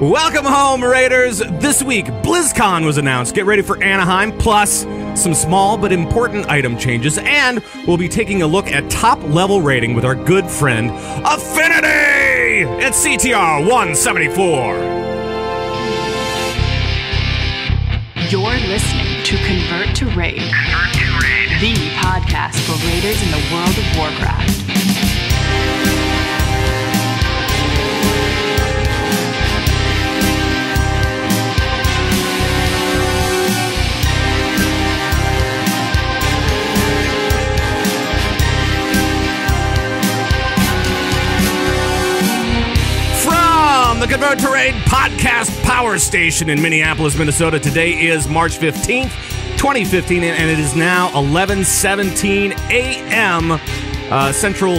Welcome home, Raiders! This week, Blizzcon was announced. Get ready for Anaheim, plus some small but important item changes, and we'll be taking a look at top-level rating with our good friend, Affinity! It's CTR 174. You're listening to Convert to Raid, the podcast for Raiders in the world of Warcraft. The Convert to Raid podcast power station in Minneapolis, Minnesota. Today is March 15th, 2015, and it is now 11:17 a.m. Central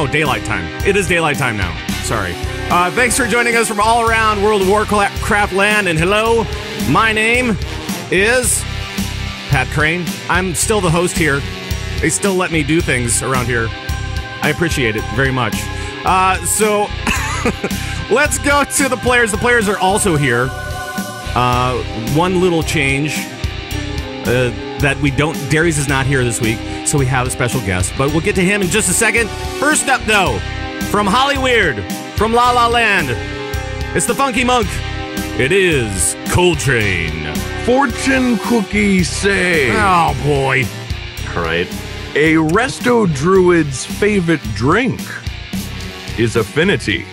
Daylight Time. It is daylight time now. Sorry. Thanks for joining us from all around World of Warcraft land, and hello, my name is Pat Crane. I'm still the host here. They still let me do things around here. I appreciate it very much. So... Let's go to the players. The players are also here. One little change that we don't... Darius is not here this week, so we have a special guest. But we'll get to him in just a second. First up, though, from Hollyweird, from La La Land, it's the Funky Monk. It is Coltrane. Fortune cookie say. Oh, boy. All right. A Resto Druid's favorite drink is Affinity.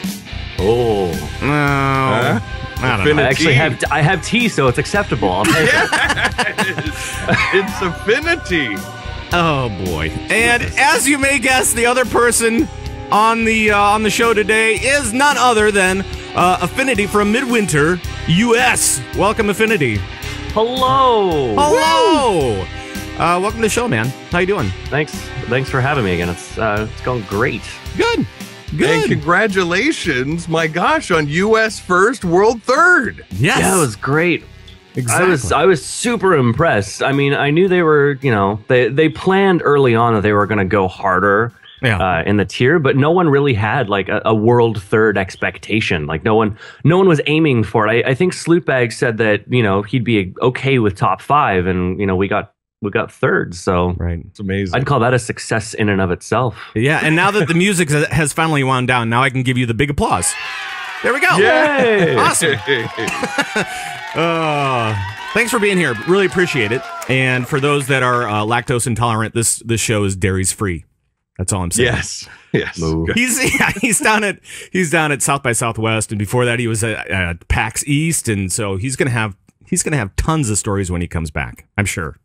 Oh no! I don't know. I have tea, so it's acceptable. I'll take it. It's Affinity. Oh boy! And as you may guess, the other person on the show today is none other than Affinity from Midwinter, U.S. Welcome, Affinity. Hello. Hello. Welcome to the show, man. How you doing? Thanks for having me again. It's going great. Good. And congratulations, my gosh, on U.S. first, world third. Yes. Yeah, it was great. Exactly. I was super impressed. I mean, I knew they were, they planned early on that they were going to go harder in the tier, but no one really had like a world third expectation. Like no one was aiming for it. I think Slootbag said that, he'd be okay with top 5, and, we got third, so right. It's amazing. I'd call that a success in and of itself. Yeah, and now that the music has finally wound down, now I can give you the big applause. There we go. Yay! Awesome. Thanks for being here. Really appreciate it. And for those that are lactose intolerant, this show is dairies free. That's all I'm saying. Yes. He's down at South by Southwest, and before that he was at PAX East, and so he's gonna have tons of stories when he comes back. I'm sure.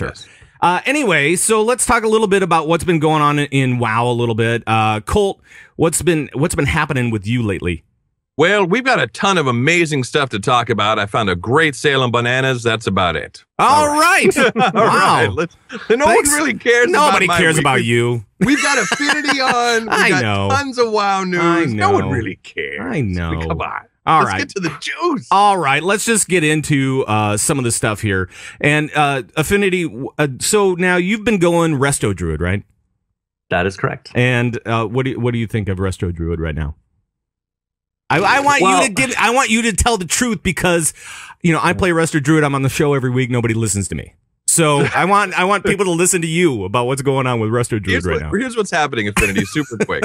Yes. Anyway, so let's talk a little bit about what's been going on in WoW a little bit. Colt, what's been happening with you lately? Well, we've got a ton of amazing stuff to talk about. I found a great sale on bananas. That's about it. All right. All right. No one really cares. Nobody cares about you. We've got Affinity on. We've got tons of WoW news. No one really cares. I know. Come on. Let's get to the juice. All right, let's just get into some of the stuff here. And Affinity, so now you've been going Resto Druid, right? That is correct. And what do you think of Resto Druid right now? I want you to tell the truth because I play Resto Druid. I'm on the show every week. Nobody listens to me. So I want people to listen to you about what's going on with Resto Druid now. Here's what's happening, Affinity, super quick.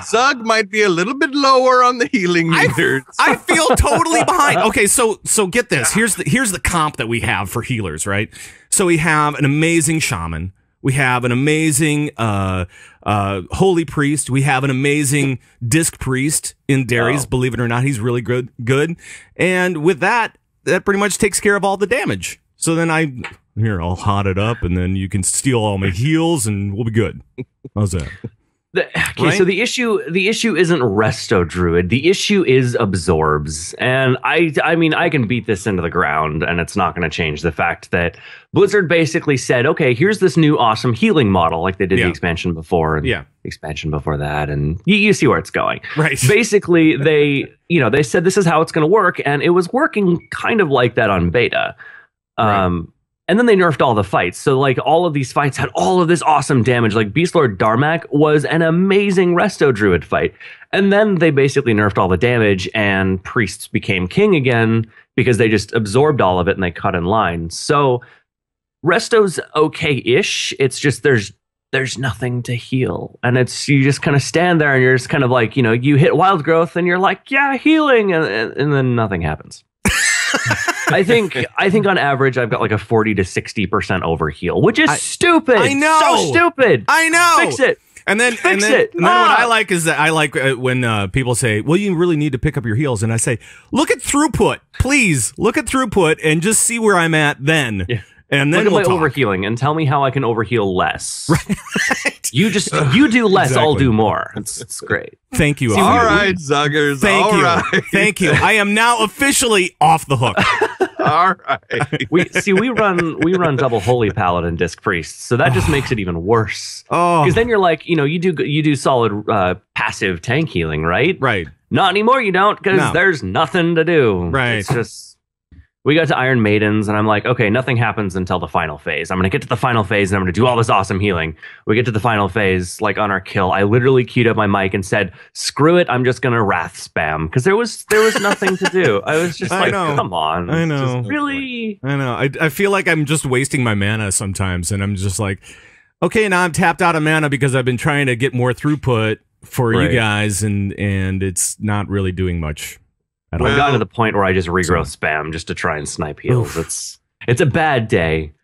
Zug might be a little bit lower on the healing meters. I feel totally behind. Okay, so get this. Here's the comp that we have for healers, right? So we have an amazing shaman. We have an amazing holy priest. We have an amazing disc priest in Darius. Believe it or not, he's really good. And with that pretty much takes care of all the damage. So then I'll hot it up, and then you can steal all my heals, and we'll be good. How's that? So the issue isn't Resto Druid. The issue is absorbs, and I mean I can beat this into the ground, and it's not going to change the fact that Blizzard basically said, okay, here's this new awesome healing model, like they did the expansion before, and the expansion before that, and you see where it's going. Right. Basically, they said this is how it's going to work, and it was working kind of like that on beta. Right. And then they nerfed all the fights. So like all of these fights had all of this awesome damage. Like Beastlord Darmak was an amazing Resto Druid fight. And then they basically nerfed all the damage, and priests became king again because they just absorbed all of it and they cut in line. So Resto's okay-ish. It's just there's nothing to heal, and it's you just kind of stand there and you're just kind of like, you know, you hit wild growth and you're like, yeah, healing, and then nothing happens. I think on average I've got like a 40 to 60% overheal, which is stupid. I know, so stupid. I know. Fix it. And then what I like is that I like when people say, well, you really need to pick up your heals. And I say, look at throughput, please. Look at throughput and just see where I'm at then. Yeah. And then look at we'll my overhealing and tell me how I can overheal less. Right. You do less, exactly. I'll do more. It's great. Thank you. All right, Zuggers. Thank you. Right. Thank you. I am now officially off the hook. All right. We run double holy paladin disc priest, so that just makes it even worse. Oh, because then you're like, you know, you do solid passive tank healing, right? Right. Not anymore. You don't, because there's nothing to do. Right. It's just. We got to Iron Maidens, and I'm like, okay, nothing happens until the final phase. I'm going to get to the final phase, and I'm going to do all this awesome healing. We get to the final phase, like on our kill. I literally queued up my mic and said, screw it, I'm just going to wrath spam. Because there was nothing to do. I was just like, come on. I know. Just really? I know. I feel like I'm just wasting my mana sometimes, and I'm just like, okay, now I'm tapped out of mana because I've been trying to get more throughput for you guys, and it's not really doing much. I've gotten to the point where I just regrowth spam just to try and snipe heals. It's a bad day.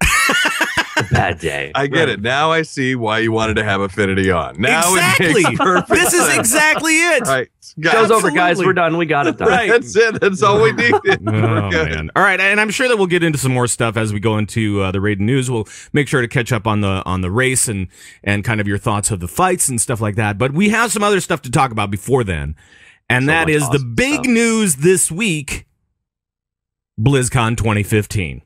A bad day. I get it. Now I see why you wanted to have Affinity on. Now exactly. It makes perfect This is sense. exactly it. Right. Show's over, guys. We're done. We got it done. Right. That's it. That's all we needed. Oh, man. All right, and I'm sure that we'll get into some more stuff as we go into the Raiden news. We'll make sure to catch up on the race and kind of your thoughts of the fights and stuff like that. But we have some other stuff to talk about before then. And so that is awesome the big news this week, BlizzCon 2015.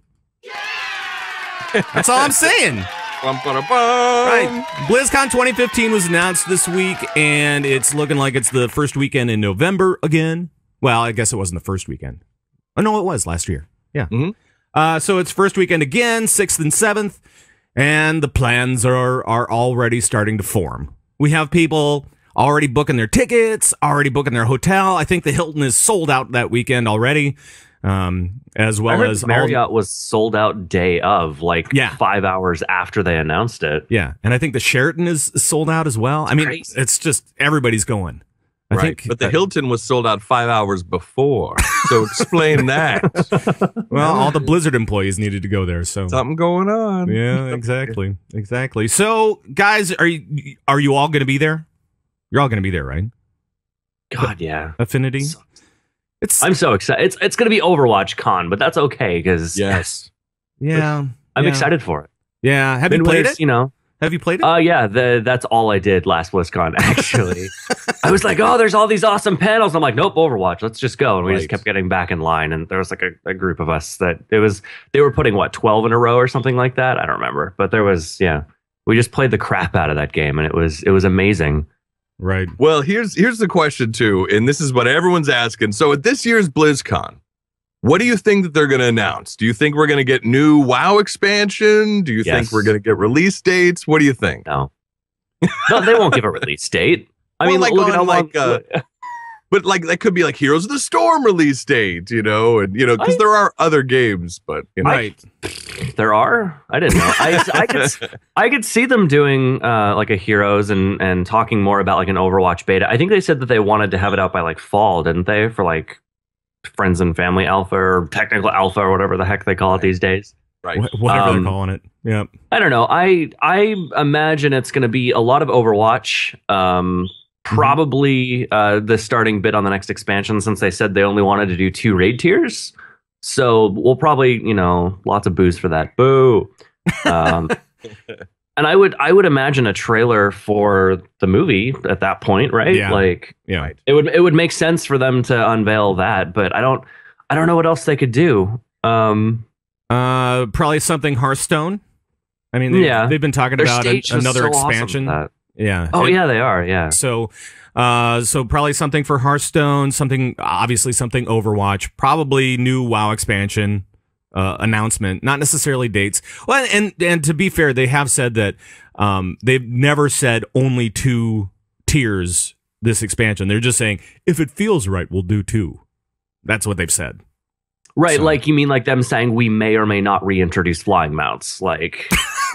That's all I'm saying. Right. BlizzCon 2015 was announced this week, and it's looking like it's the first weekend in November again. Well, I guess it wasn't the first weekend. Oh, no, it was last year. Yeah. Mm-hmm. So it's first weekend again, 6th and 7th, and the plans are already starting to form. We have people already booking their tickets, already booking their hotel. I think the Hilton is sold out that weekend already, as well as Marriott was sold out day of, like 5 hours after they announced it. Yeah, and I think the Sheraton is sold out as well. I mean, it's just everybody's going. I think, but the Hilton was sold out 5 hours before. So explain that. Well, all the Blizzard employees needed to go there, so something going on. Yeah, exactly. So, guys, are you all going to be there? You're all going to be there, right? God, yeah. Affinity. I'm so excited. It's going to be Overwatch Con, but that's okay because I'm excited for it. Yeah. Have you played it? You know. Have you played it? Yeah. That's all I did last BlizzCon. Actually, I was like, oh, there's all these awesome panels. I'm like, nope, Overwatch. Let's just go. And we just kept getting back in line. And there was like a group of us that they were putting 12 in a row or something like that. I don't remember, but there was we just played the crap out of that game, and it was amazing. Right. Well, here's the question too, and this is what everyone's asking. So at this year's BlizzCon, what do you think that they're going to announce? Do you think we're going to get new WoW expansion? Do you think we're going to get release dates? What do you think? No, they won't give a release date. I mean, look at how long. But like that could be like Heroes of the Storm release date, and because there are other games, but right. There are. I didn't know. I could see them doing like a Heroes and talking more about like an Overwatch beta. I think they said that they wanted to have it out by like fall, didn't they? For like Friends and Family Alpha or Technical Alpha or whatever the heck they call it these days. Right. Whatever they're calling it. Yeah. I don't know. I imagine it's going to be a lot of Overwatch. Probably the starting bid on the next expansion, since they said they only wanted to do 2 raid tiers. So we'll probably, lots of boos for that. Boo. And I would imagine a trailer for the movie at that point, right? Yeah. Right. It would make sense for them to unveil that, but I don't know what else they could do. Probably something Hearthstone. I mean, they've been talking about another expansion. Awesome. Yeah. Oh, yeah, they are. Yeah. So probably something for Hearthstone, obviously something Overwatch, probably new WoW expansion announcement, not necessarily dates. Well, and to be fair, they have said that they've never said only 2 tiers this expansion. They're just saying, if it feels right, we'll do 2. That's what they've said. Right, So. like you mean like them saying we may or may not reintroduce flying mounts. Like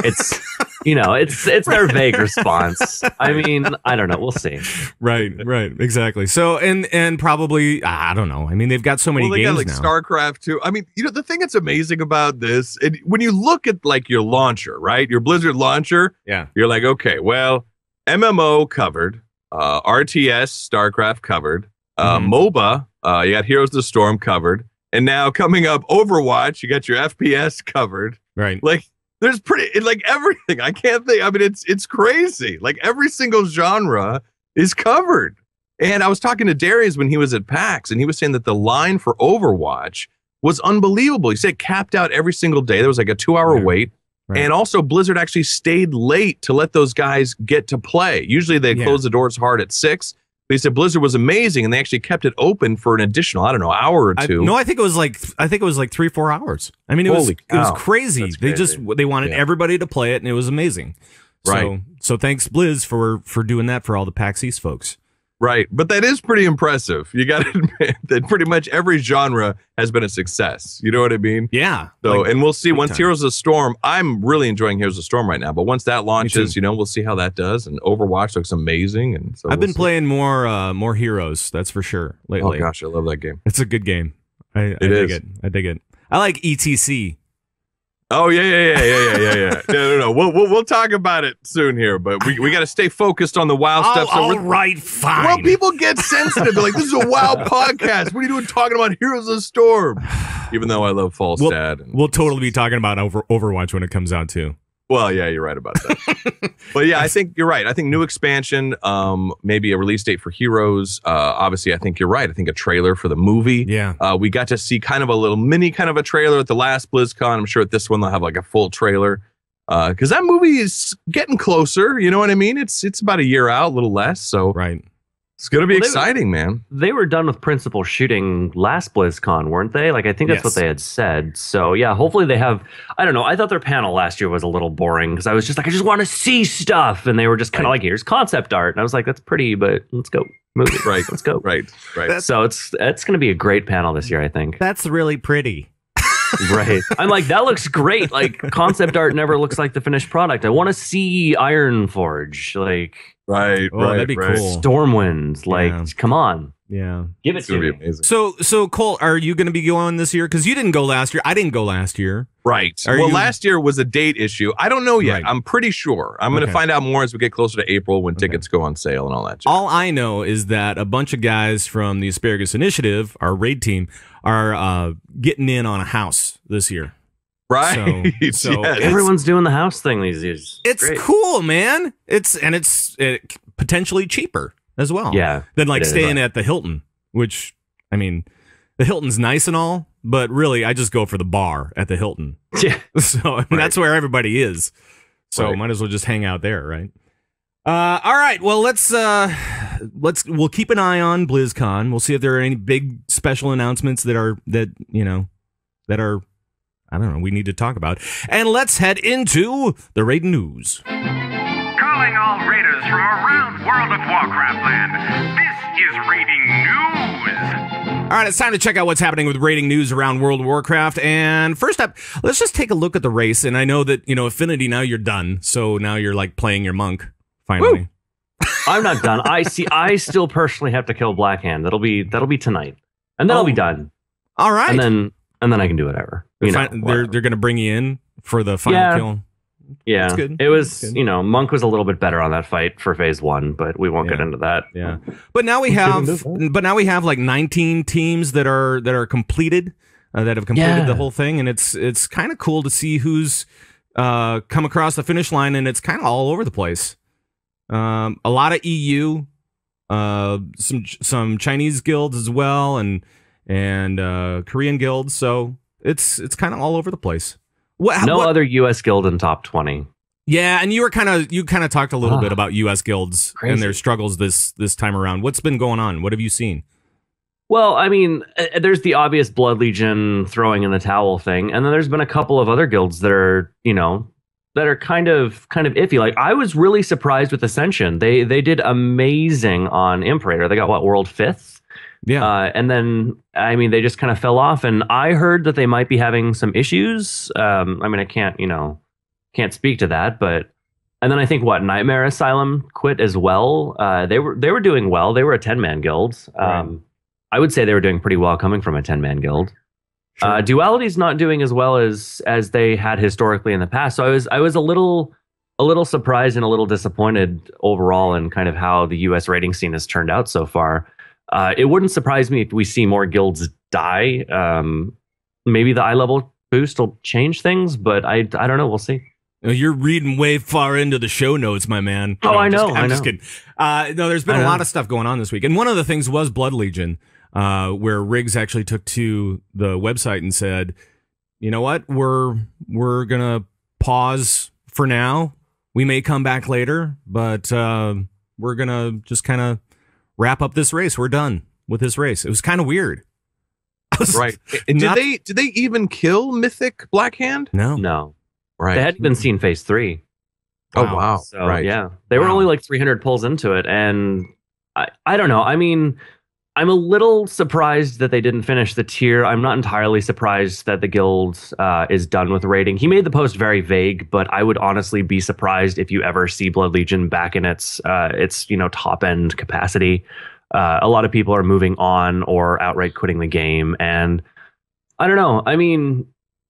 it's it's their vague response. I mean, I don't know. We'll see. Right, exactly. So and probably I don't know. I mean, they've got so many they games got like now. StarCraft too. I mean, the thing that's amazing about this, when you look at like your launcher, right, your Blizzard launcher, you're like, okay, well, MMO covered, RTS, StarCraft covered, MOBA, you got Heroes of the Storm covered. And now coming up, Overwatch, you got your FPS covered. Right. Like there's like everything. I can't think. I mean, it's crazy. Like every single genre is covered. And I was talking to Darius when he was at PAX, and he was saying that the line for Overwatch was unbelievable. He said capped out every single day. There was like a 2-hour wait. Right. And also Blizzard actually stayed late to let those guys get to play. Usually they close the doors hard at 6. They said Blizzard was amazing, and they actually kept it open for an additional, I don't know, hour or 2. I think it was like 3-4 hours. I mean, it was crazy. They wanted everybody to play it, and it was amazing. Right. So thanks Blizz for doing that for all the PAX East folks. Right, but that is pretty impressive. You got to admit that pretty much every genre has been a success. You know what I mean? Yeah. So, and we'll see once Heroes of the Storm. I'm really enjoying Heroes of the Storm right now, but once that launches, we'll see how that does. And Overwatch looks amazing, and so I've been playing more Heroes. That's for sure lately. Oh gosh, I love that game. It's a good game. I dig it. I dig it. I like ETC. Oh yeah. No. We'll talk about it soon here, but we got to stay focused on the WoW stuff. So all right, fine. Well, people get sensitive. They're like, this is a WoW podcast. What are you doing talking about Heroes of the Storm? Even though I love Falstad. We'll totally be talking about Overwatch when it comes out too. Well, yeah, you're right about that. But yeah, I think you're right. I think new expansion, maybe a release date for Heroes. Obviously, I think you're right. I think a trailer for the movie. Yeah. We got to see kind of a little mini kind of a trailer at the last BlizzCon. I'm sure at this one they'll have like a full trailer. Because that movie is getting closer. You know what I mean? It's about a year out, a little less. So right. It's going to be exciting, man. They were done with principal shooting last BlizzCon, weren't they? Like, I think that's what they had said. So, yeah, hopefully they have... I don't know. I thought their panel last year was a little boring because I was just like, I just want to see stuff. And they were just kind of like, here's concept art. And I was like, that's pretty, but let's go. Move it. Right. Let's go. Right. So it's going to be a great panel this year, I think. That's really pretty. Right. I'm like, that looks great. Like, concept art never looks like the finished product. I want to see Ironforge. Like... Right, that'd be cool. Stormwinds, like, come on. Yeah. Give it to me. Amazing. So Cole, are you going to be going this year? Because you didn't go last year. I didn't go last year. Right. Last year was a date issue. I don't know yet. Right. I'm pretty sure. I'm going to find out more as we get closer to April when tickets go on sale and all that. All I know is that a bunch of guys from the Asparagus Initiative, our raid team, are getting in on a house this year. Right. So everyone's doing the house thing these days. It's great. Cool, man. It's potentially cheaper as well. Yeah. Than like staying at the Hilton, which, I mean, the Hilton's nice and all, but really I just go for the bar at the Hilton. Yeah. So that's where everybody is. So might as well just hang out there, right? All right. Well, we'll keep an eye on BlizzCon. We'll see if there are any big special announcements that are I don't know, we need to talk about. And let's head into the raid news. Calling all raiders from around World of Warcraft land. This is raiding news. All right, it's time to check out what's happening with raiding news around World of Warcraft. And first up, let's just take a look at the race. And I know that, Affinity, now you're done. So now you're like playing your monk, finally. Woo! I'm not done. I still personally have to kill Blackhand. That'll be tonight. And then I'll be done. All right. And then I can do whatever. They're going to bring you in for the final kill. Yeah, that's good. It was, Monk was a little bit better on that fight for phase 1, but we won't get into that. Yeah, but now we have like 19 teams that are completed, that have completed the whole thing, and it's kind of cool to see who's come across the finish line, and it's kind of all over the place. A lot of EU, some Chinese guilds as well, and Korean guilds, so it's kind of all over the place. What other U.S. guild in top 20. Yeah, and you kind of talked a little bit about U.S. guilds and their struggles this time around. What's been going on? What have you seen? Well, I mean, there's the obvious Blood Legion throwing in the towel thing, and then there's been a couple of other guilds that are, that are kind of iffy. Like I was really surprised with Ascension. They did amazing on Imperator. They got what, world 5th? Yeah. And then I mean they just kind of fell off, and I heard that they might be having some issues. I mean I can't speak to that, but and then I think what, Nightmare Asylum quit as well. They were doing well. They were a 10-man guild. Right. I would say they were doing pretty well coming from a 10-man guild. Sure. Duality's not doing as well as they had historically in the past. So I was a little surprised and a little disappointed overall in kind of how the US rating scene has turned out so far. It wouldn't surprise me if we see more guilds die. Maybe the eye level boost will change things, but I don't know. We'll see. You're reading way far into the show notes, my man. Oh, I know. I'm just kidding. No, there's been a lot of stuff going on this week. And one of the things was Blood Legion, where Riggs actually took to the website and said, you know what, we're going to pause for now. We may come back later, but we're going to just kind of wrap up this race. We're done with this race. It was kind of weird. Right. And did they even kill Mythic Blackhand? No. Right. They hadn't even seen phase 3. Oh, wow. So, right. Yeah. They were only like 300 pulls into it. And I don't know. I mean, I'm a little surprised that they didn't finish the tier. I'm not entirely surprised that the guild is done with raiding. He made the post very vague, but I would honestly be surprised if you ever see Blood Legion back in its top end capacity. A lot of people are moving on or outright quitting the game. And I don't know. I mean,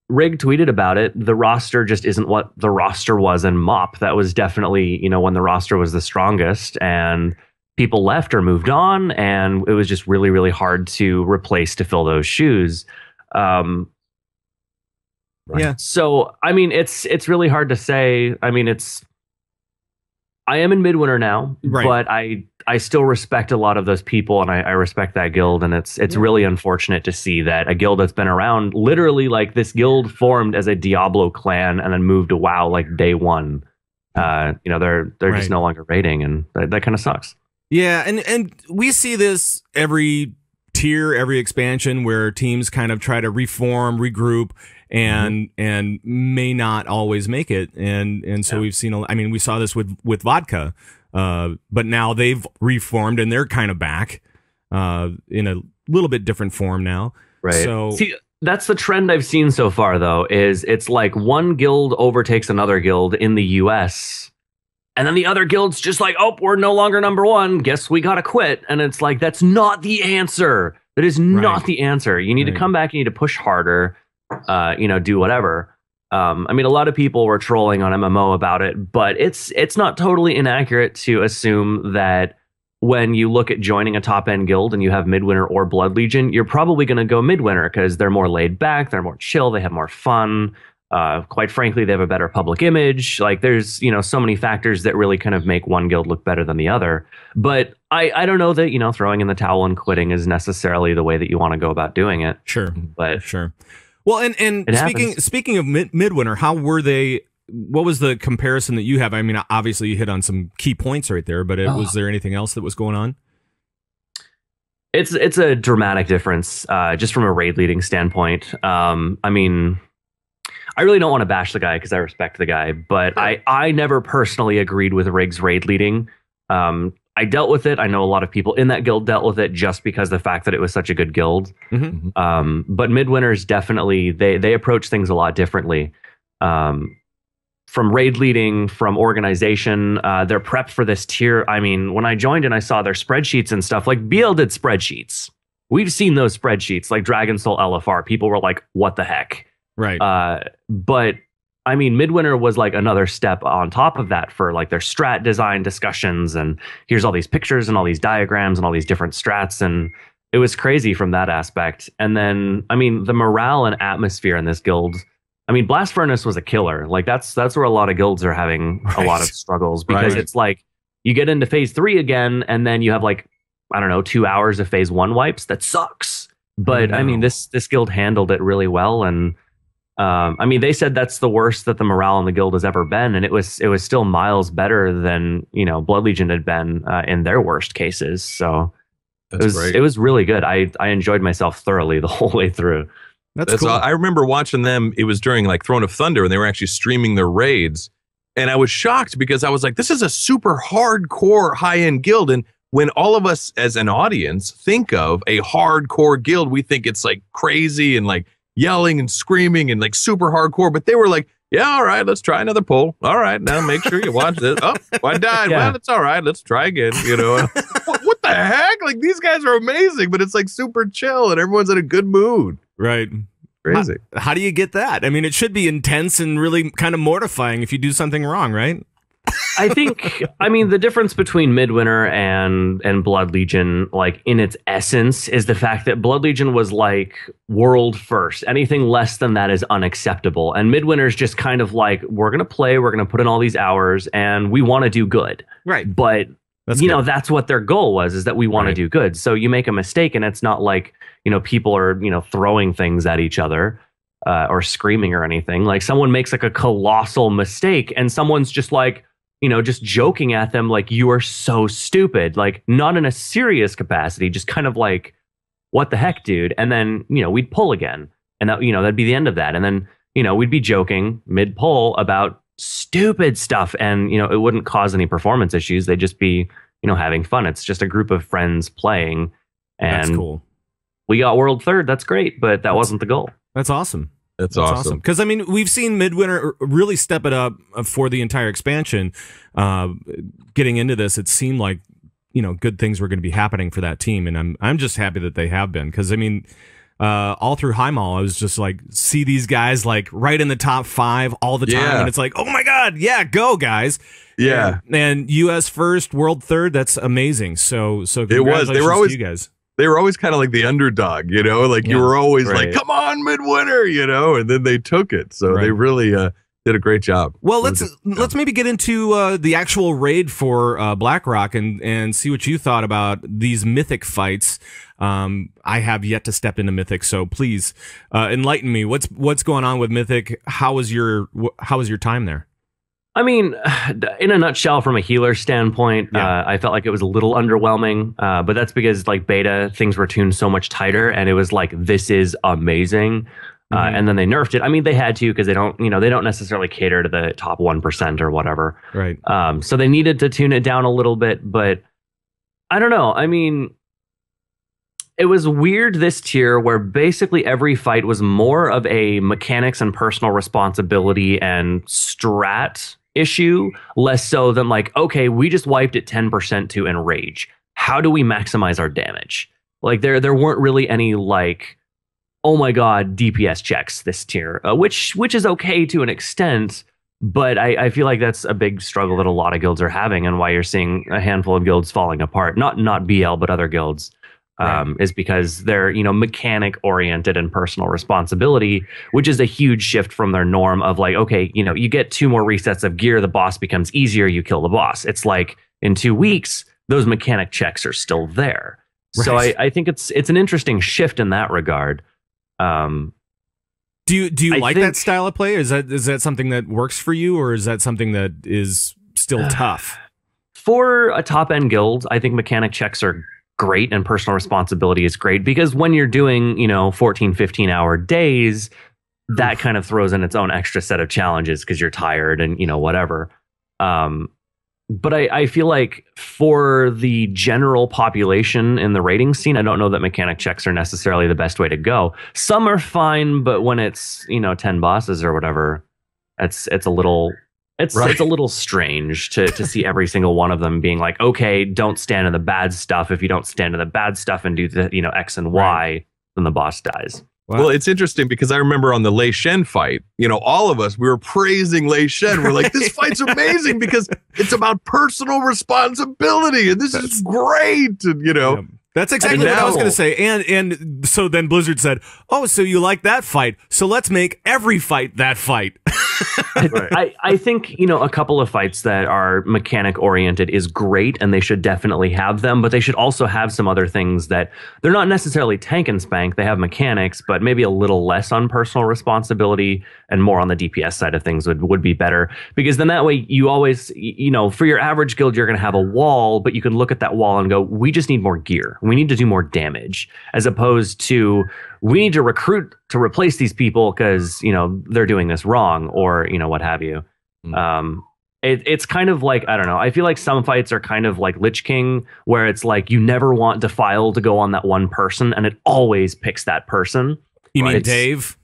Rig tweeted about it. The roster just isn't what the roster was in MOP. That was definitely, when the roster was the strongest, and people left or moved on, and it was just really, really hard to replace to fill those shoes. Right. Yeah. So, I mean, it's really hard to say. I mean, I am in Midwinter now, right, but I still respect a lot of those people, and I respect that guild, and it's really unfortunate to see that a guild that's been around, literally like this guild formed as a Diablo clan and then moved to WoW like day one. They're right, just no longer raiding, and that kind of sucks. Yeah, and we see this every tier, every expansion, where teams kind of try to reform, regroup, and may not always make it. And so we've seen, we saw this with Vodka, but now they've reformed and they're kind of back in a little bit different form now. Right. So see, that's the trend I've seen so far, though, is it's like one guild overtakes another guild in the US, and then the other guild's just like, oh, we're no longer number one. Guess we got to quit. And it's like, that's not the answer. That is not the answer. You need to come back. You need to push harder, do whatever. A lot of people were trolling on MMO about it, but it's not totally inaccurate to assume that when you look at joining a top end guild and you have Midwinter or Blood Legion, you're probably going to go Midwinter because they're more laid back. They're more chill. They have more fun. Quite frankly, they have a better public image. Like there's, so many factors that really kind of make one guild look better than the other. But I don't know that, throwing in the towel and quitting is necessarily the way that you want to go about doing it. Sure. But sure. Well, and speaking of Midwinter, how were they? What was the comparison that you have? I mean, obviously you hit on some key points right there, but was there anything else that was going on? It's a dramatic difference, just from a raid leading standpoint. I really don't want to bash the guy because I respect the guy, but I never personally agreed with Riggs raid leading. I dealt with it. I know a lot of people in that guild dealt with it just because the fact that it was such a good guild. Mm-hmm. But Midwinter's definitely, they approach things a lot differently. From raid leading, from organization, their prep for this tier. I mean, when I joined and I saw their spreadsheets and stuff, like BL did spreadsheets. We've seen those spreadsheets, like Dragon Soul LFR. People were like, what the heck? Right. But I mean, Midwinter was like another step on top of that for like their strat design discussions. And here's all these pictures and all these diagrams and all these different strats. And it was crazy from that aspect. And then, the morale and atmosphere in this guild, Blast Furnace was a killer. Like that's where a lot of guilds are having a lot of struggles because it's like you get into phase 3 again and then you have like, 2 hours of phase 1 wipes. That sucks. But this guild handled it really well. And they said that's the worst that the morale in the guild has ever been, and it was still miles better than Blood Legion had been in their worst cases. So it was really good. I enjoyed myself thoroughly the whole way through. That's cool. I remember watching them. It was during like Throne of Thunder, and they were actually streaming their raids, And I was shocked because I was like, this is a super hardcore high-end guild. And when all of us as an audience think of a hardcore guild, we think it's like crazy and like yelling and screaming and like super hardcore. But they were like, yeah, all right, let's try another poll. All right, now make sure you watch this. Oh, I died. Yeah. Well, it's all right. Let's try again. You know, what the heck? Like, these guys are amazing, but it's like super chill and everyone's in a good mood. Right. Crazy. How do you get that? I mean, it should be intense and really kind of mortifying if you do something wrong, right? I think, I mean, the difference between Midwinter and Blood Legion, like in its essence, is the fact that Blood Legion was like world first. Anything less than that is unacceptable. And Midwinter's just kind of like, we're going to play, we're going to put in all these hours, and we want to do good. Right. But, you know, that's what their goal was, is that we want to do good. So you make a mistake, and it's not like, you know, people are, you know, throwing things at each other or screaming or anything. Like, someone makes like a colossal mistake, and someone's just like, you know, just joking at them like, you are so stupid, like not in a serious capacity, just kind of like, what the heck, dude? And then, you know, we'd pull again, and that, you know, that'd be the end of that. And then, you know, we'd be joking mid pull about stupid stuff, and, you know, it wouldn't cause any performance issues. They'd just be, you know, having fun. It's just a group of friends playing, and that's cool. We got world third. That's great, but that wasn't the goal. That's awesome. That's awesome. Because, I mean, we've seen Midwinter really step it up for the entire expansion. Getting into this, it seemed like, you know, good things were going to be happening for that team. And I'm just happy that they have been. Because, I mean, all through Highmall, I was just like, see these guys like right in the top 5 all the time. And it's like, oh, my God. Yeah, go, guys. Yeah. And U.S. first, world third. That's amazing. So congratulations to you guys. They were always kind of like the underdog, you know, like you were always like, come on, Midwinter, you know, and then they took it. So they really did a great job. Well, let's maybe get into the actual raid for Blakroc and see what you thought about these Mythic fights. I have yet to step into Mythic, so please enlighten me. What's going on with Mythic? How was your time there? I mean, in a nutshell, from a healer standpoint, I felt like it was a little underwhelming, but that's because like beta, things were tuned so much tighter, and it was like, this is amazing. And then they nerfed it. I mean, they had to, because they don't necessarily cater to the top 1% or whatever. Right. So they needed to tune it down a little bit, but I don't know. I mean, it was weird this tier where basically every fight was more of a mechanics and personal responsibility and strat issue, less so than like, okay, we just wiped it 10% to enrage. How do we maximize our damage? Like there weren't really any like, oh my God, DPS checks this tier, which is okay to an extent, but I feel like that's a big struggle that a lot of guilds are having, and why you're seeing a handful of guilds falling apart. Not BL, but other guilds. Is because they're, you know, mechanic oriented and personal responsibility, which is a huge shift from their norm of like, okay, you know, you get 2 more resets of gear, the boss becomes easier, you kill the boss. It's like in 2 weeks, those mechanic checks are still there. Right. So I think it's an interesting shift in that regard. Do you like that style of play? Is that something that works for you, or is that something that is still tough? For a top end guild, I think mechanic checks are great, and personal responsibility is great, because when you're doing, you know, 14, 15 hour days, that kind of throws in its own extra set of challenges because you're tired and, you know, whatever. But I feel like for the general population in the raiding scene, I don't know that mechanic checks are necessarily the best way to go. Some are fine, but when it's, you know, 10 bosses or whatever, it's a little It's a little strange to see every single one of them being like, okay, don't stand in the bad stuff. If you don't stand in the bad stuff and do the, you know, X and Y, then the boss dies. Wow. Well, it's interesting because I remember on the Lei Shen fight, you know, all of us, we were praising Lei Shen. We're like, this fight's amazing because it's about personal responsibility and this is great. And, you know, that's exactly what I was going to say. And so then Blizzard said, oh, so you like that fight. So let's make every fight that fight. I think, you know, a couple of fights that are mechanic oriented is great, and they should definitely have them, but they should also have some other things that they're not necessarily tank and spank. They have mechanics, but maybe a little less on personal responsibility and more on the DPS side of things would be better, because then that way you always, you know, for your average guild, you're going to have a wall, but you can look at that wall and go, we just need more gear. We need to do more damage, as opposed to we need to recruit to replace these people because, you know, they're doing this wrong, or, you know, what have you. it's kind of like, I don't know. I feel like some fights are kind of like Lich King, where it's like you never want Defile to go on that one person, and it always picks that person. You mean Dave?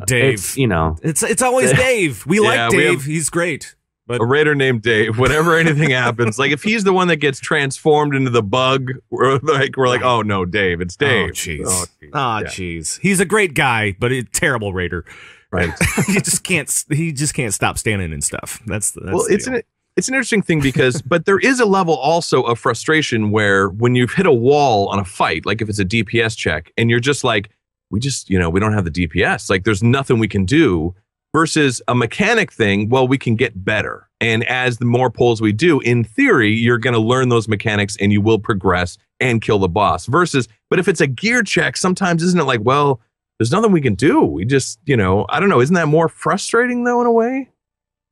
Dave. It's always Dave. We like Dave. He's great. But a raider named Dave, whenever anything happens, like if he's the one that gets transformed into the bug, we're like, oh no, Dave, it's Dave. Oh jeez. Jeez. He's a great guy, but a terrible raider. Right. He just can't stop standing and stuff. That's well, it's an interesting thing because, but there is a level also of frustration where when you've hit a wall on a fight, like if it's a DPS check, and you're just like, we don't have the DPS. Like there's nothing we can do. Versus a mechanic thing, well, we can get better. And as the more polls we do, in theory, you're going to learn those mechanics and you will progress and kill the boss. Versus, but if it's a gear check, sometimes isn't it like, well, there's nothing we can do. We just, I don't know. Isn't that more frustrating though, in a way?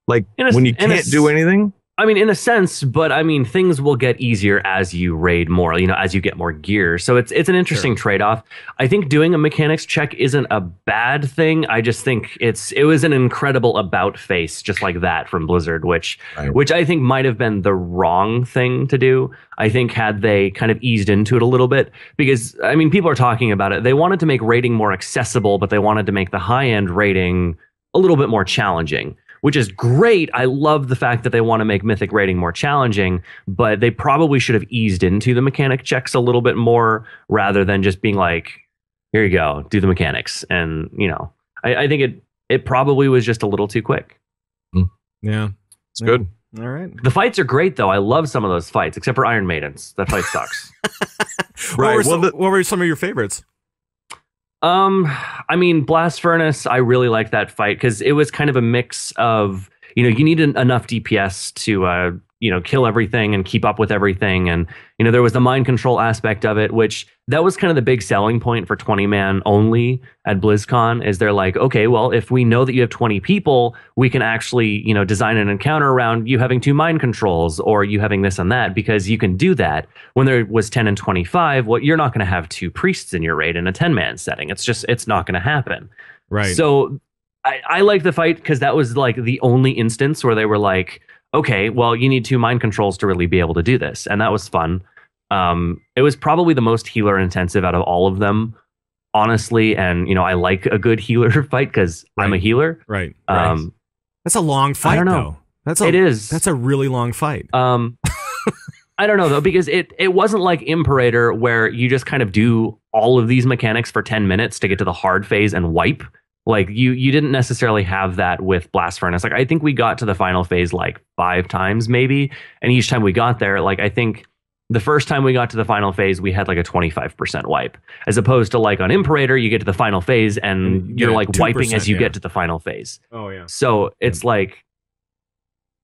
Like when you can't do anything? I mean, in a sense, but I mean, things will get easier as you raid more, as you get more gear. So it's an interesting trade-off. I think doing a mechanics check isn't a bad thing. I just think it was an incredible about face just like that from Blizzard, which I think might have been the wrong thing to do. I think had they kind of eased into it a little bit, because I mean, people are talking about it. They wanted to make raiding more accessible, but they wanted to make the high-end raiding a little bit more challenging. Which is great. I love the fact that they want to make Mythic raiding more challenging, but they probably should have eased into the mechanic checks a little bit more rather than just being like, here you go, do the mechanics. And, I think it probably was just a little too quick. Yeah. It's good. All right. The fights are great, though. I love some of those fights, except for Iron Maidens. That fight sucks. What were some of your favorites? I mean, Blast Furnace, I really liked that fight because it was kind of a mix of, you need enough DPS to, kill everything and keep up with everything. And, there was the mind control aspect of it, which that was kind of the big selling point for 20-man only at BlizzCon is they're like, okay, well, if we know that you have 20 people, we can actually, design an encounter around you having 2 mind controls or you having this and that, because you can do that. When there was 10 and 25, well, you're not going to have 2 priests in your raid in a 10-man setting. It's not going to happen. Right. So I liked the fight because that was like the only instance where they were like, okay, well, you need 2 mind controls to really be able to do this. And that was fun. It was probably the most healer intensive out of all of them, honestly. And, I like a good healer fight because I'm a healer. Right. That's a long fight, I don't know. though. It is. That's a really long fight. I don't know, though, because it wasn't like Imperator where you just kind of do all of these mechanics for 10 minutes to get to the hard phase and wipe. Like you didn't necessarily have that with Blast Furnace. Like I think we got to the final phase like 5 times maybe. And each time we got there, like I think the first time we got to the final phase, we had like a 25% wipe. As opposed to like on Imperator, you get to the final phase and you're like wiping as you get to the final phase. Oh yeah. So it's like,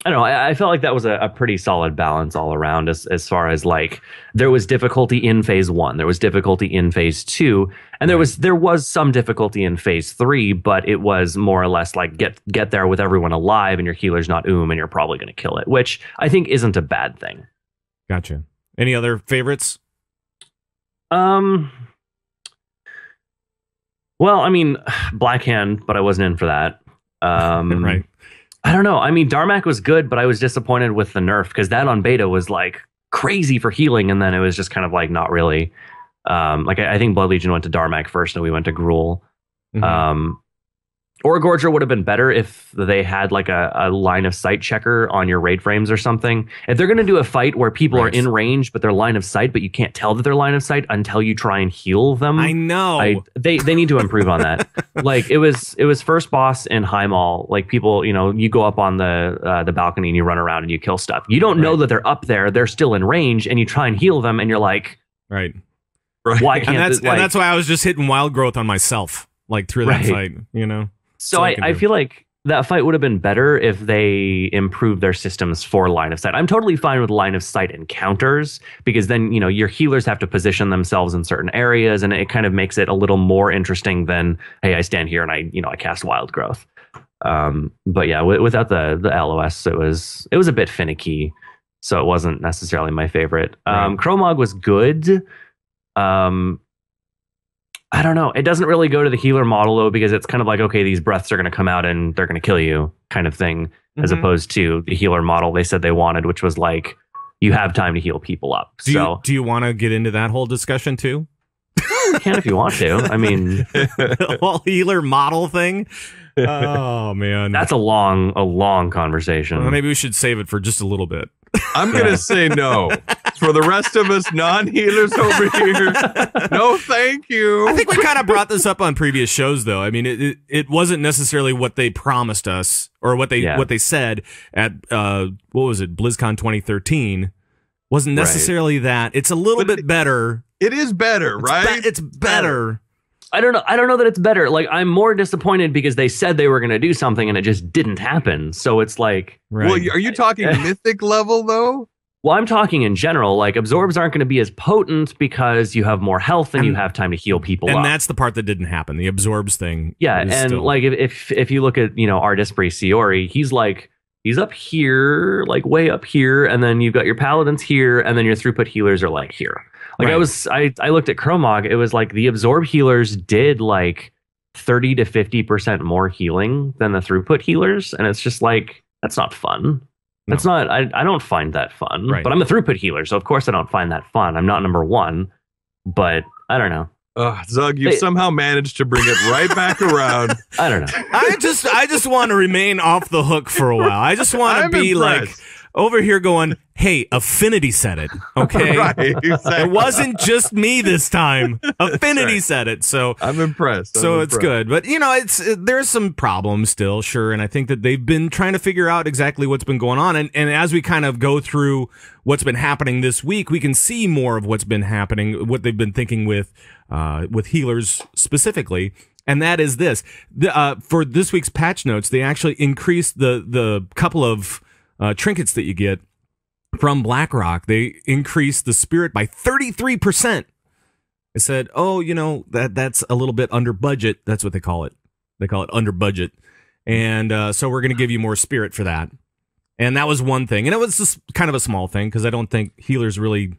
I don't know. I felt like that was a pretty solid balance all around as far as like there was difficulty in phase 1, there was difficulty in phase 2, and there was some difficulty in phase 3, but it was more or less like get there with everyone alive and your healer's not and you're probably going to kill it, which I think isn't a bad thing. Gotcha. Any other favorites? Well, I mean, Blackhand, but I wasn't in for that. Right. I don't know. I mean, Darmak was good, but I was disappointed with the nerf because that on beta was like crazy for healing, and then it was just kind of like not really. Like I think Blood Legion went to Darmak first, and we went to Gruul. Mm-hmm. Orgorger would have been better if they had like a line of sight checker on your raid frames or something. If they're going to do a fight where people are in range, but they're line of sight, but you can't tell that they're line of sight until you try and heal them. I know. They need to improve on that. Like it was first boss in High Mall. Like people, you go up on the balcony and you run around and you kill stuff. You don't know that they're up there. They're still in range, and you try and heal them, and you're like, right. Why can't? And that's why I was just hitting wild growth on myself, like through that fight. So I feel like that fight would have been better if they improved their systems for line of sight. I'm totally fine with line of sight encounters because then, your healers have to position themselves in certain areas, and it kind of makes it a little more interesting than, hey, I stand here and I cast wild growth. But yeah, without the LOS, it was a bit finicky. So it wasn't necessarily my favorite. Chromog was good. I don't know. It doesn't really go to the healer model, though, because it's kind of like, okay, these breaths are going to come out and they're going to kill you kind of thing. as opposed to the healer model they said they wanted, which was like, you have time to heal people up. Do you want to get into that whole discussion too? You can if you want to. I mean, the whole healer model thing. Oh man, that's a long conversation. Well, maybe we should save it for just a little bit. I'm gonna say no. For the rest of us non-healers over here, no thank you. I think we kind of brought this up on previous shows, though. I mean, it wasn't necessarily what they promised us or what they said at what was it, BlizzCon 2013. Wasn't necessarily that. It's a little bit better. It is better, right? It's better. I don't know that it's better. Like, I'm more disappointed because they said they were going to do something and it just didn't happen. So it's like, well, are you talking mythic level though? Well, I'm talking in general. Like, absorbs aren't going to be as potent because you have like time you have time to heal people up. And that's the part that didn't happen. The absorbs thing. Yeah, and like if you look at Artisbury Siori, he's up here, like way up here, and then you've got your paladins here, and then your throughput healers are like here. Like I looked at Chromog, it was like the absorb healers did like 30 to 50% more healing than the throughput healers, and it's just like, that's not fun. That's not, I don't find that fun. Right. But I'm a throughput healer, so of course I don't find that fun. I'm not number one, but I don't know. Zug, you somehow managed to bring it right back around. I don't know. I just want to remain off the hook for a while. I just want to be impressed. Like over here going, hey, Affinity said it, okay? Right, exactly. It wasn't just me this time. Affinity said it, so I'm impressed. It's good. But, there's some problems still, sure, and I think that they've been trying to figure out exactly what's been going on, and as we kind of go through what's been happening this week, we can see more of what's been happening, what they've been thinking with healers specifically. And that is this. For this week's patch notes, they actually increased the couple of trinkets that you get from Blackrock. They increased the spirit by 33%. They said, that's a little bit under budget. That's what they call it. They call it under budget. And so we're going to give you more spirit for that. And that was one thing. And it was just kind of a small thing because I don't think healers really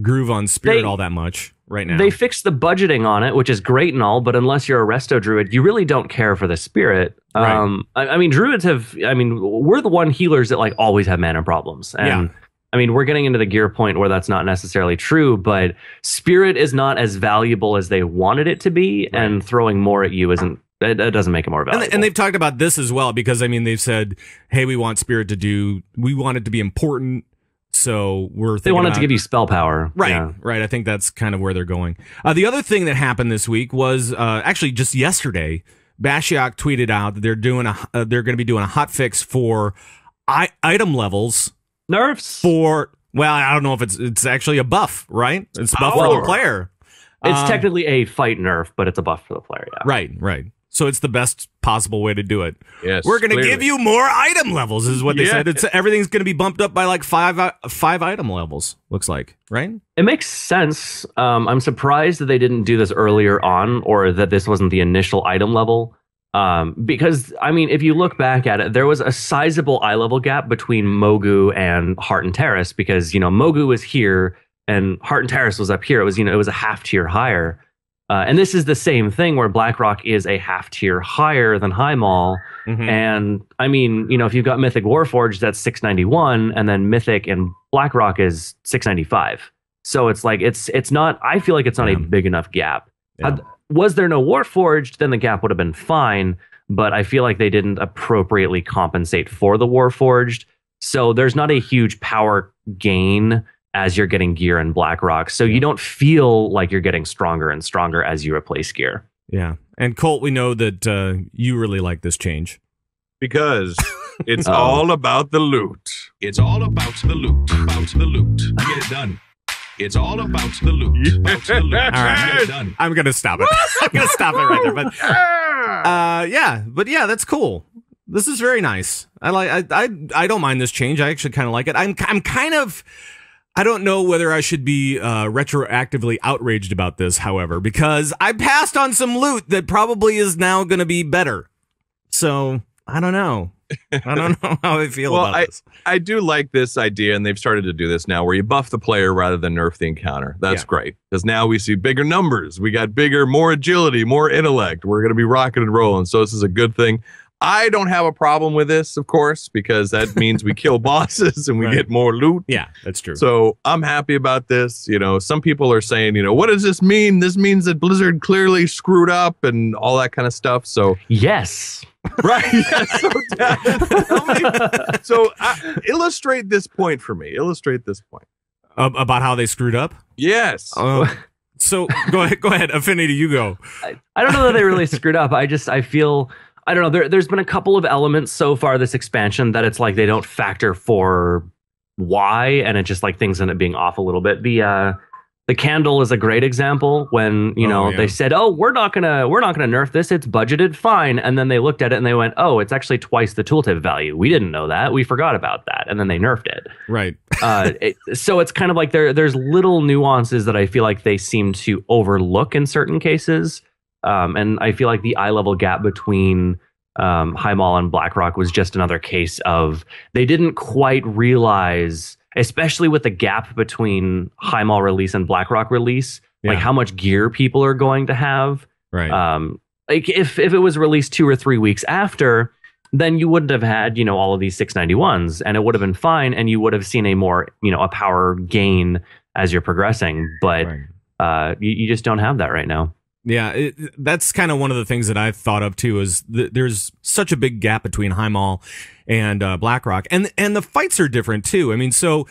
groove on spirit all that much right now. They fixed the budgeting on it, which is great and all, but unless you're a Resto Druid, you really don't care for the spirit. Right. I mean, Druids we're the one healers that like always have mana problems. And I mean, we're getting into the gear point where that's not necessarily true, but spirit is not as valuable as they wanted it to be, and throwing more at you it doesn't make it more valuable. And they've talked about this as well, because I mean, they've said, hey, we want spirit we want it to be important. So they wanted to give you spell power. Right, yeah. Right. I think that's kind of where they're going. The other thing that happened this week was actually just yesterday, Bashiok tweeted out that they're going to be doing a hot fix for item levels. Nerfs? I don't know if it's actually a buff, right? It's a buff for the player. It's technically a fight nerf, but it's a buff for the player, yeah. Right. So it's the best possible way to do it. Yes, we're going to give you more item levels, is what they said. Everything's going to be bumped up by like five item levels, looks like, right? It makes sense. I'm surprised that they didn't do this earlier on, or that this wasn't the initial item level. Because, I mean, if you look back at it, there was a sizable eye level gap between Mogu and Heart and Terrace, because, Mogu was here and Heart and Terrace was up here. It was, it was a half tier higher. And this is the same thing where Blackrock is a half tier higher than Highmaul. Mm-hmm. And I mean, if you've got Mythic Warforged, that's 691, and then Mythic and Blackrock is 695. So it's like, it's not, I feel like it's not a big enough gap. Yeah. Was there no Warforged, then the gap would have been fine, but I feel like they didn't appropriately compensate for the Warforged. So there's not a huge power gain as you're getting gear in Blackrock. So you don't feel like you're getting stronger and stronger as you replace gear. Yeah. And Colt, we know that you really like this change. Because it's all about the loot. It's all about the loot. About the loot. Get it done. It's all about the loot. About the loot. All right. Get it done. I'm going to stop it. I'm going to stop it right there. But that's cool. This is very nice. I don't mind this change. I actually kind of like it. I'm kind of, I don't know whether I should be retroactively outraged about this, however, because I passed on some loot that probably is now going to be better. So I don't know. I don't know how I feel about this. I do like this idea, and they've started to do this now, where you buff the player rather than nerf the encounter. That's great, because now we see bigger numbers. We got more agility, more intellect. We're going to be rocking and rolling, so this is a good thing. I don't have a problem with this, of course, because that means we kill bosses and we get more loot. Yeah, that's true. So I'm happy about this. You know, some people are saying, you know, what does this mean? This means that Blizzard clearly screwed up and all that kind of stuff. So yes. Right. Yeah, so illustrate this point for me. Illustrate this point. About how they screwed up? Yes. So go ahead. Affinity, you go. I don't know that they really screwed up. I feel, I don't know. There's been a couple of elements so far this expansion that it's like they don't factor for why, and it just like things end up being off a little bit. The candle is a great example when, you know, they said, oh, we're not gonna nerf this. It's budgeted fine. And then they looked at it and they went, oh, it's actually twice the tooltip value. We didn't know that. We forgot about that. And then they nerfed it. Right. So it's kind of like there's little nuances that I feel like they seem to overlook in certain cases. And I feel like the eye level gap between Highmall and Blackrock was just another case of they didn't quite realize, especially with the gap between Highmall release and Blackrock release, like how much gear people are going to have. Right. Like if it was released 2 or 3 weeks after, then you wouldn't have had, you know, all of these 691s and it would have been fine. And you would have seen a more, you know, a power gain as you're progressing. But you just don't have that right now. Yeah, that's kind of one of the things that I've thought of too. Is there's such a big gap between Highmall and Blackrock, and the fights are different too. I mean, so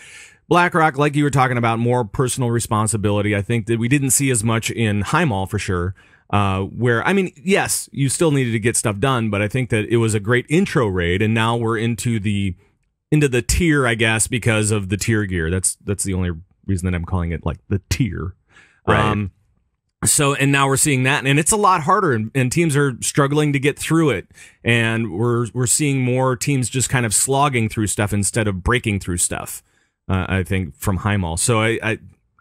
Blackrock, like you were talking about, more personal responsibility. I think that we didn't see as much in Highmall for sure. Where, I mean, yes, you still needed to get stuff done, but I think that it was a great intro raid, and now we're into the tier, I guess, because of the tier gear. That's the only reason that I'm calling it like the tier. Right. So, and now we're seeing that, and it's a lot harder, and teams are struggling to get through it, and we're seeing more teams just kind of slogging through stuff instead of breaking through stuff. I think from Highmall. So I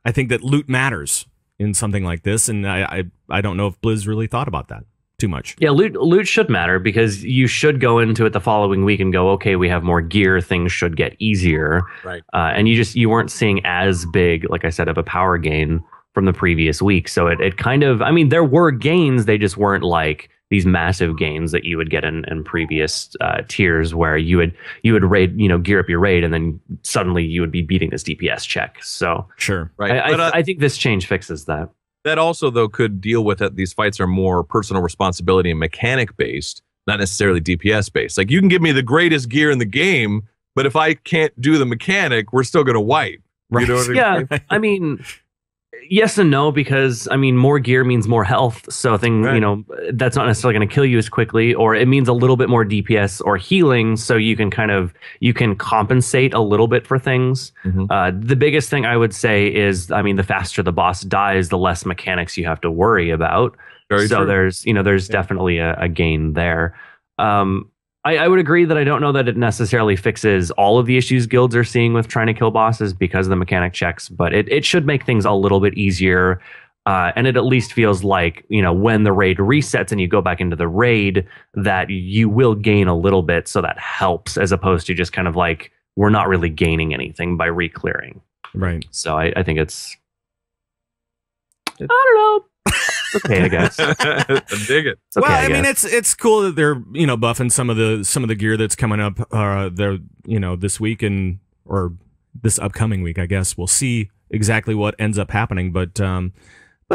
think that loot matters in something like this, and I don't know if Blizz really thought about that too much. Yeah, loot should matter because you should go into it the following week and go, okay, we have more gear, things should get easier. Right. And you weren't seeing as big, like I said, of a power gain from the previous week. So it kind of, I mean, there were gains, they just weren't like these massive gains that you would get in previous tiers where you would raid, you know, gear up your raid and then suddenly you would be beating this DPS check. So sure. Right. I think this change fixes that. That also, though, could deal with it. These fights are more personal responsibility and mechanic based, not necessarily DPS based. Like, you can give me the greatest gear in the game, but if I can't do the mechanic, we're still going to wipe. Right. You know what I mean? Yeah. I mean, yes and no, because I mean, more gear means more health. So you know, that's not necessarily going to kill you as quickly, or it means a little bit more DPS or healing. So you can compensate a little bit for things. Mm-hmm. The biggest thing I would say is, I mean, the faster the boss dies, the less mechanics you have to worry about. Very so true. there's definitely a gain there. I would agree that I don't know that it necessarily fixes all of the issues guilds are seeing with trying to kill bosses because of the mechanic checks, but it should make things a little bit easier. And it at least feels like, you know, when the raid resets and you go back into the raid, that you will gain a little bit. So that helps, as opposed to just kind of like, we're not really gaining anything by re-clearing. Right. So I think I don't know. It's okay, I guess. I dig it. It's okay, well, I mean, guess. it's cool that they're, you know, buffing some of the gear that's coming up there, you know, this week or this upcoming week. I guess we'll see exactly what ends up happening, but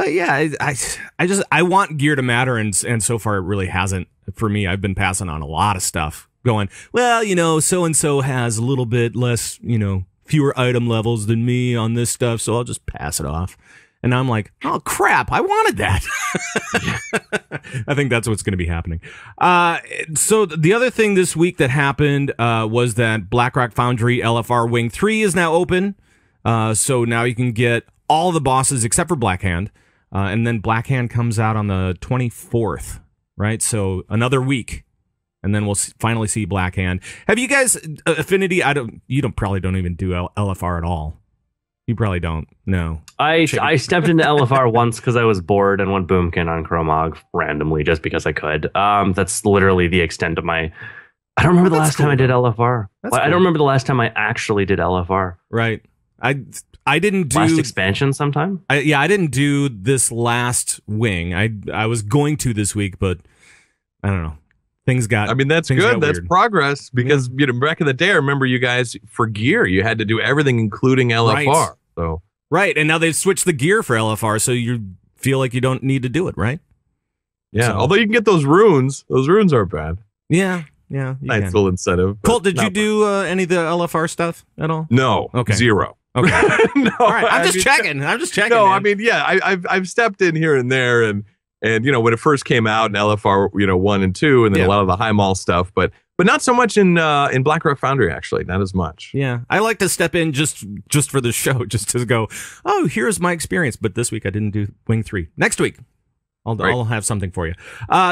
yeah, I want gear to matter, and so far it really hasn't for me. I've been passing on a lot of stuff, going, well, you know, so and so has a little bit less, you know, fewer item levels than me on this stuff, so I'll just pass it off. And I'm like, oh, crap, I wanted that. I think that's what's going to be happening. So the other thing this week that happened was that Blackrock Foundry LFR Wing 3 is now open. So now you can get all the bosses except for Blackhand. And then Blackhand comes out on the 24th, right? So another week. And then we'll finally see Blackhand. Have you guys, Affinity, you probably don't even do LFR at all. You probably don't. No. I stepped into LFR once because I was bored and went Boomkin on Chromog randomly just because I could. That's literally the extent of my. I don't remember the last time I did LFR. I don't remember the last time I actually did LFR. Right. I didn't do last expansion sometime. I didn't do this last wing. I was going to this week, but I don't know. things got. I mean, that's good. That's progress because back in the day, I remember you guys for gear, you had to do everything, including LFR. Right. So right, and now they've switched the gear for LFR, so you feel like you don't need to do it, right? Yeah, although you can get those runes. Those runes aren't bad. Yeah. Nice little incentive. Colt, did you do any of the LFR stuff at all? No. Okay. Zero. Okay. No. All right. I'm just checking. No, man. I mean, yeah, I've stepped in here and there, and when it first came out in LFR, 1 and 2, and then a lot of the high mall stuff, but not so much in Blackrock Foundry, actually, not as much. Yeah, I like to step in just for the show, just to go, oh, here's my experience. But this week I didn't do Wing 3. Next week, I'll have something for you.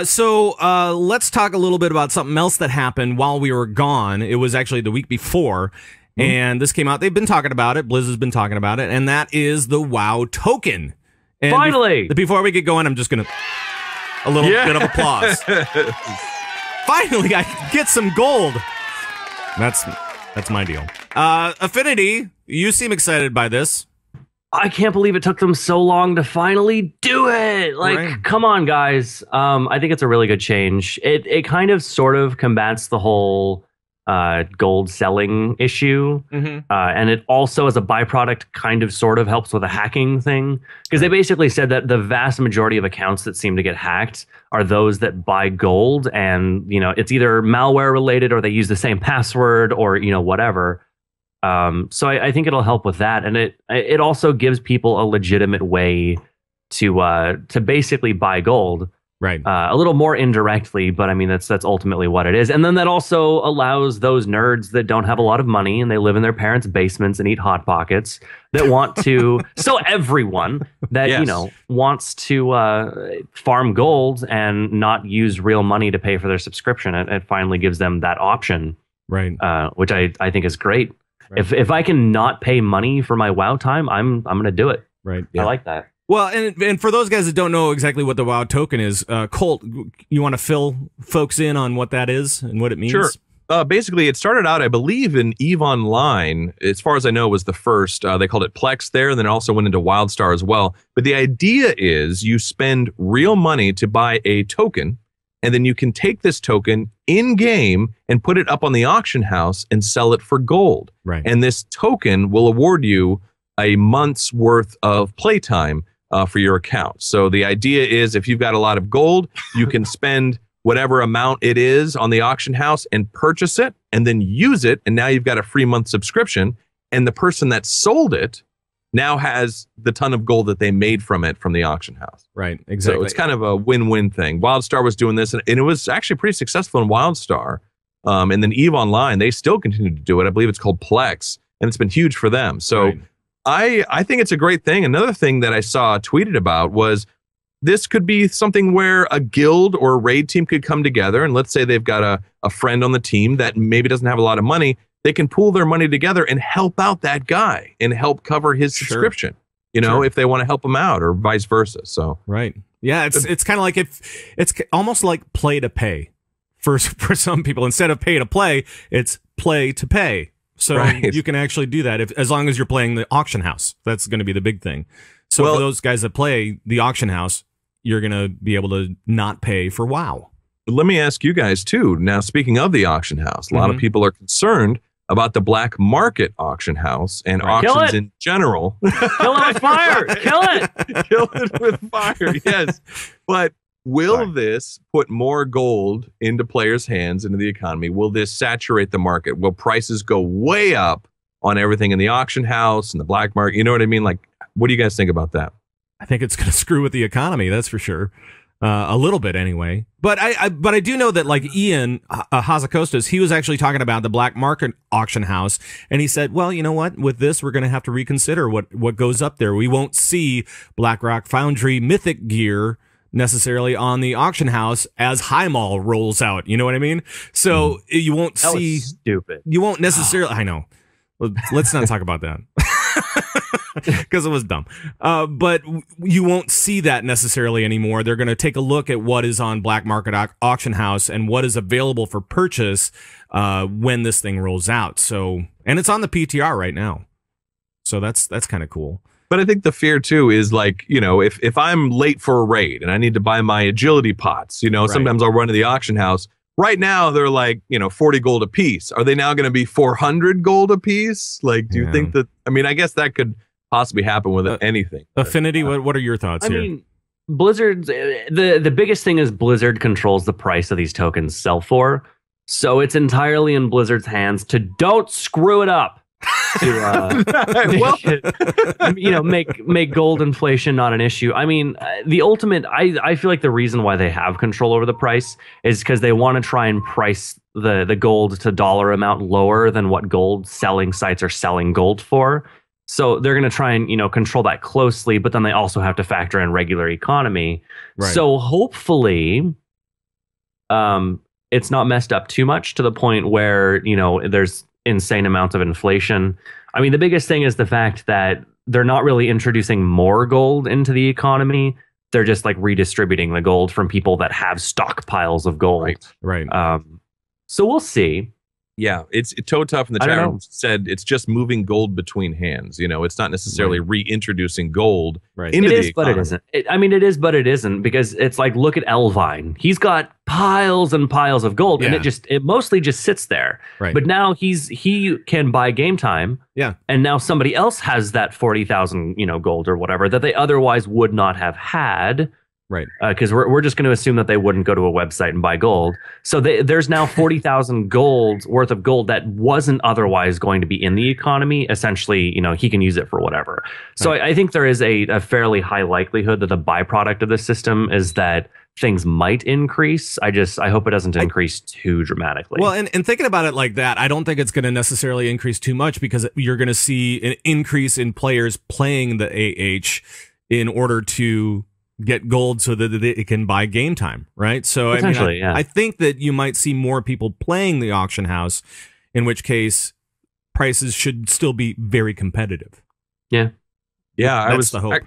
So let's talk a little bit about something else that happened while we were gone. It was actually the week before, and this came out. They've been talking about it. Blizz has been talking about it, and that is the WoW token. And finally! Before we get going, I'm just going to a little bit of applause. Finally, I can get some gold. That's my deal. Affinity, you seem excited by this. I can't believe it took them so long to finally do it. Like, come on, guys. I think it's a really good change. It kind of sort of combats the whole gold selling issue. And it also, as a byproduct, kind of sort of helps with a hacking thing. Because they basically said that the vast majority of accounts that seem to get hacked are those that buy gold. And, it's either malware related or they use the same password or, whatever. So I think it'll help with that, and it also gives people a legitimate way to basically buy gold, right? A little more indirectly, but I mean that's ultimately what it is. And then that also allows those nerds that don't have a lot of money and they live in their parents' basements and eat Hot Pockets that want to. So everyone that wants to farm gold and not use real money to pay for their subscription, it finally gives them that option, right? Which I think is great. Right. If I can not pay money for my WoW time, I'm going to do it. Right. I like that. Well, and for those guys that don't know exactly what the WoW token is, Colt, you want to fill folks in on what that is and what it means? Sure. Basically, it started out, I believe, in EVE Online. As far as I know, was the first. They called it Plex there, and then it also went into WildStar as well. But the idea is you spend real money to buy a token, and then you can take this token in-game and put it up on the auction house and sell it for gold. Right. And this token will award you a month's worth of playtime for your account. So the idea is if you've got a lot of gold, you can spend whatever amount it is on the auction house and purchase it and then use it. And now you've got a free month subscription. And the person that sold it now has the ton of gold that they made from the auction house. Right, exactly. So it's kind of a win-win thing. WildStar was doing this, and it was actually pretty successful in WildStar. And then EVE Online, they still continue to do it. I believe it's called Plex, and it's been huge for them. So I think it's a great thing. Another thing that I saw tweeted about was this could be something where a guild or a raid team could come together, and let's say they've got a friend on the team that maybe doesn't have a lot of money. They can pool their money together and help out that guy and help cover his subscription, if they want to help him out or vice versa. So, right. Yeah. It's kind of like it's almost like play to pay for some people. Instead of pay to play, it's play to pay. So you can actually do that as long as you're playing the auction house. That's going to be the big thing. So for those guys that play the auction house, you're going to be able to not pay for WoW. Let me ask you guys too. Now, speaking of the auction house, a lot of people are concerned about the black market auction house and auctions in general. Kill it with fire! Kill it! Kill it with fire, yes. But will this put more gold into players' hands, into the economy? Will this saturate the market? Will prices go way up on everything in the auction house and the black market? You know what I mean? Like, what do you guys think about that? I think it's going to screw with the economy, that's for sure. A little bit anyway. But I do know that like Ian Hazakostas, he was actually talking about the black market auction house. And he said, well, you know what? With this, we're going to have to reconsider what goes up there. We won't see Blackrock Foundry Mythic gear necessarily on the auction house as High Mall rolls out. You know what I mean? So you won't see. Stupid. You won't necessarily. I know. Let's not talk about that. Because it was dumb. But you won't see that necessarily anymore. They're going to take a look at what is on black market auction house and what is available for purchase when this thing rolls out. So, and it's on the PTR right now. So that's kind of cool. But I think the fear too is like, if I'm late for a raid and I need to buy my agility pots, sometimes I'll run to the auction house. right now they're like, 40 gold a piece. Are they now going to be 400 gold a piece? Like, do you think that, I guess that could possibly happen with anything. Affinity, what are your thoughts here? I mean, Blizzard's, the biggest thing is Blizzard controls the price of these tokens sell for. So it's entirely in Blizzard's hands to don't screw it up. Make gold inflation not an issue. I mean, the ultimate, I feel like the reason why they have control over the price is because they want to try and price the gold to dollar amount lower than what gold selling sites are selling gold for. So they're going to try and, control that closely, but then they also have to factor in regular economy. Right. So hopefully, it's not messed up too much to the point where, there's insane amounts of inflation. I mean, the biggest thing is the fact that they're not really introducing more gold into the economy. They're just like redistributing the gold from people that have stockpiles of gold. Right. So we'll see. Yeah, it's Toe Tough in the chat room said it's just moving gold between hands. It's not necessarily reintroducing gold into the economy. But it isn't. It is, but it isn't, because it's like, look at Elvine. He's got piles and piles of gold, and it mostly just sits there. Right. But now he can buy game time. Yeah. And now somebody else has that 40,000 gold or whatever that they otherwise would not have had. Right. Because we're just going to assume that they wouldn't go to a website and buy gold. So there's now 40,000 gold worth of gold that wasn't otherwise going to be in the economy. Essentially, he can use it for whatever. So I think there is a fairly high likelihood that the byproduct of the system is that things might increase. I hope it doesn't increase too dramatically. Well, and thinking about it like that, I don't think it's going to necessarily increase too much, because you're going to see an increase in players playing the AH in order to get gold so that it can buy game time, right? So I think that you might see more people playing the auction house, in which case prices should still be very competitive. Yeah. That's the hope.